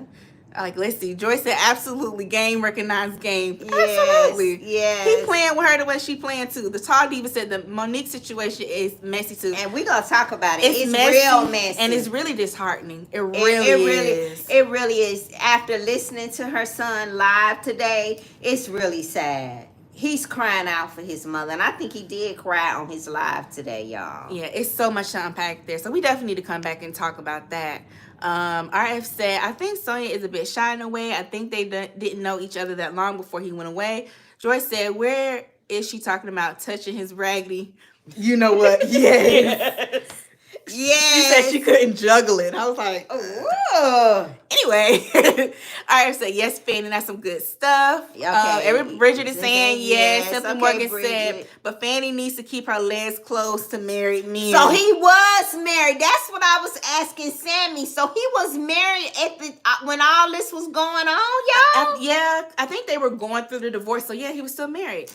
Let's see. Joyce said, absolutely, game recognized game. Yes, absolutely. Yes. He playing with her the way she playing too. The Tall Diva said the Monique situation is messy too. And we're going to talk about it. It's messy, real messy. And it's really disheartening. It really is. It really is. After listening to her son live today, it's really sad. He's crying out for his mother. And I think he did cry on his live today, y'all. Yeah, it's so much to unpack there. So we definitely need to come back and talk about that. RF said, I think Sonia is a bit shy in a way. I think they didn't know each other that long before he went away. Joyce said, where is she talking about touching his raggedy? You know what? Yes. Yes. She said she couldn't juggle it. I was like, oh. Anyway, I said, yes, Fanny, that's some good stuff. Okay. Bridget is saying yes. Simply Morgan Bridget said, but Fanny needs to keep her legs closed to married men. So he was married. That's what I was asking Sammy. So he was married at the when all this was going on, y'all? Yeah, I think they were going through the divorce. So yeah, he was still married.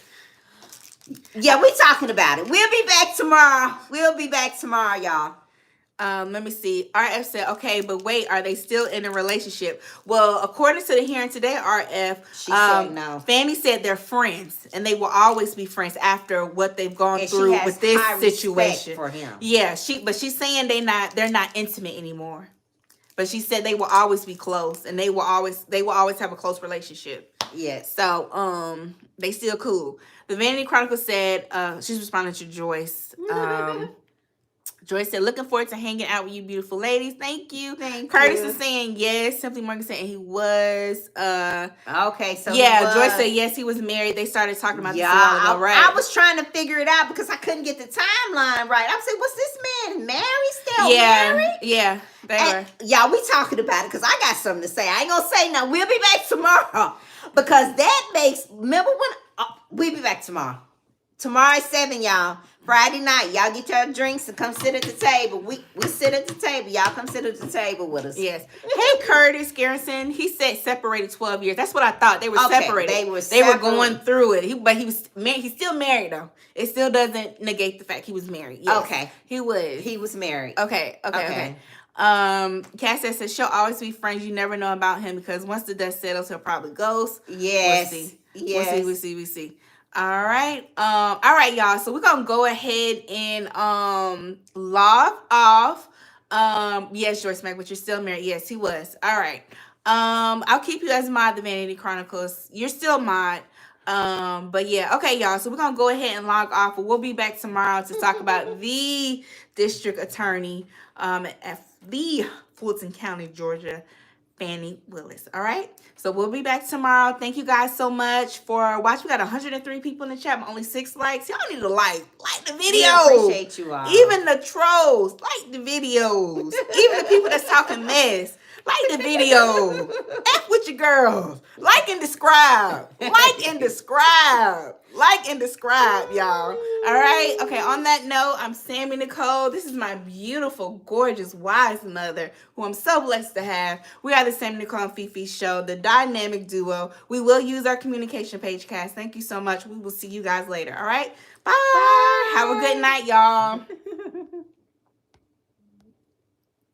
Yeah, we talking about it. We'll be back tomorrow. Y'all. Let me see. RF said, okay, but wait, are they still in a relationship? Well, according to the hearing today, RF, she said no. Fanny said they're friends, and they will always be friends after what they've gone through with this situation. For him. Yeah, she's saying they're not intimate anymore. But she said they will always be close, and they will always have a close relationship. Yes. So they still cool. The Vanity Chronicle said she's responding to Joyce. Joyce said, looking forward to hanging out with you beautiful ladies. Thank you. Curtis is saying yes. Simply Morgan saying he was. Okay, so yeah, Joyce said yes, he was married. They started talking about this a while ago, right? I was trying to figure it out because I couldn't get the timeline right. I was like, was this man married still? Married? Yeah, they were. Y'all, we talking about it because I got something to say. I ain't gonna say no. We'll be back tomorrow because that makes. Remember when we'll be back tomorrow. Tomorrow at 7, y'all. Friday night, y'all get your drinks and come sit at the table. We sit at the table. Y'all come sit at the table with us. Yes. Hey, Curtis Garrison. He said separated 12 years. That's what I thought. They were separated. They were going through it. But he's still married though. It still doesn't negate the fact he was married. Yes, okay. He was. He was married. Okay. Cass says she'll always be friends. You never know about him because once the dust settles, he'll probably ghost. Yes. We'll see. Yes. We'll see. All right, y'all. So we're gonna go ahead and log off. Yes, Joyce Mack, but you're still married. Yes, he was. All right. I'll keep you as mod the Vanity Chronicles. You're still mod. But yeah, okay, y'all. So we're gonna go ahead and log off. But we'll be back tomorrow to talk about the district attorney at the Fulton County, Georgia Fannie Willis. All right. So we'll be back tomorrow. Thank you guys so much for watching. We got 103 people in the chat, but only 6 likes. Y'all need to like the video. We appreciate you all. Even the trolls, like the videos. Even the people that's talking mess, like the video. F with your girls. Like and describe. Like and describe. Like and describe, y'all. All right. Okay. On that note, I'm Sammy Nicole. This is my beautiful, gorgeous, wise mother, who I'm so blessed to have. We are the Sammy Nicole and Fifi Show, the dynamic duo. We will use our communication page, Cass. Thank you so much. We will see you guys later. All right. Bye. Have a good night, y'all.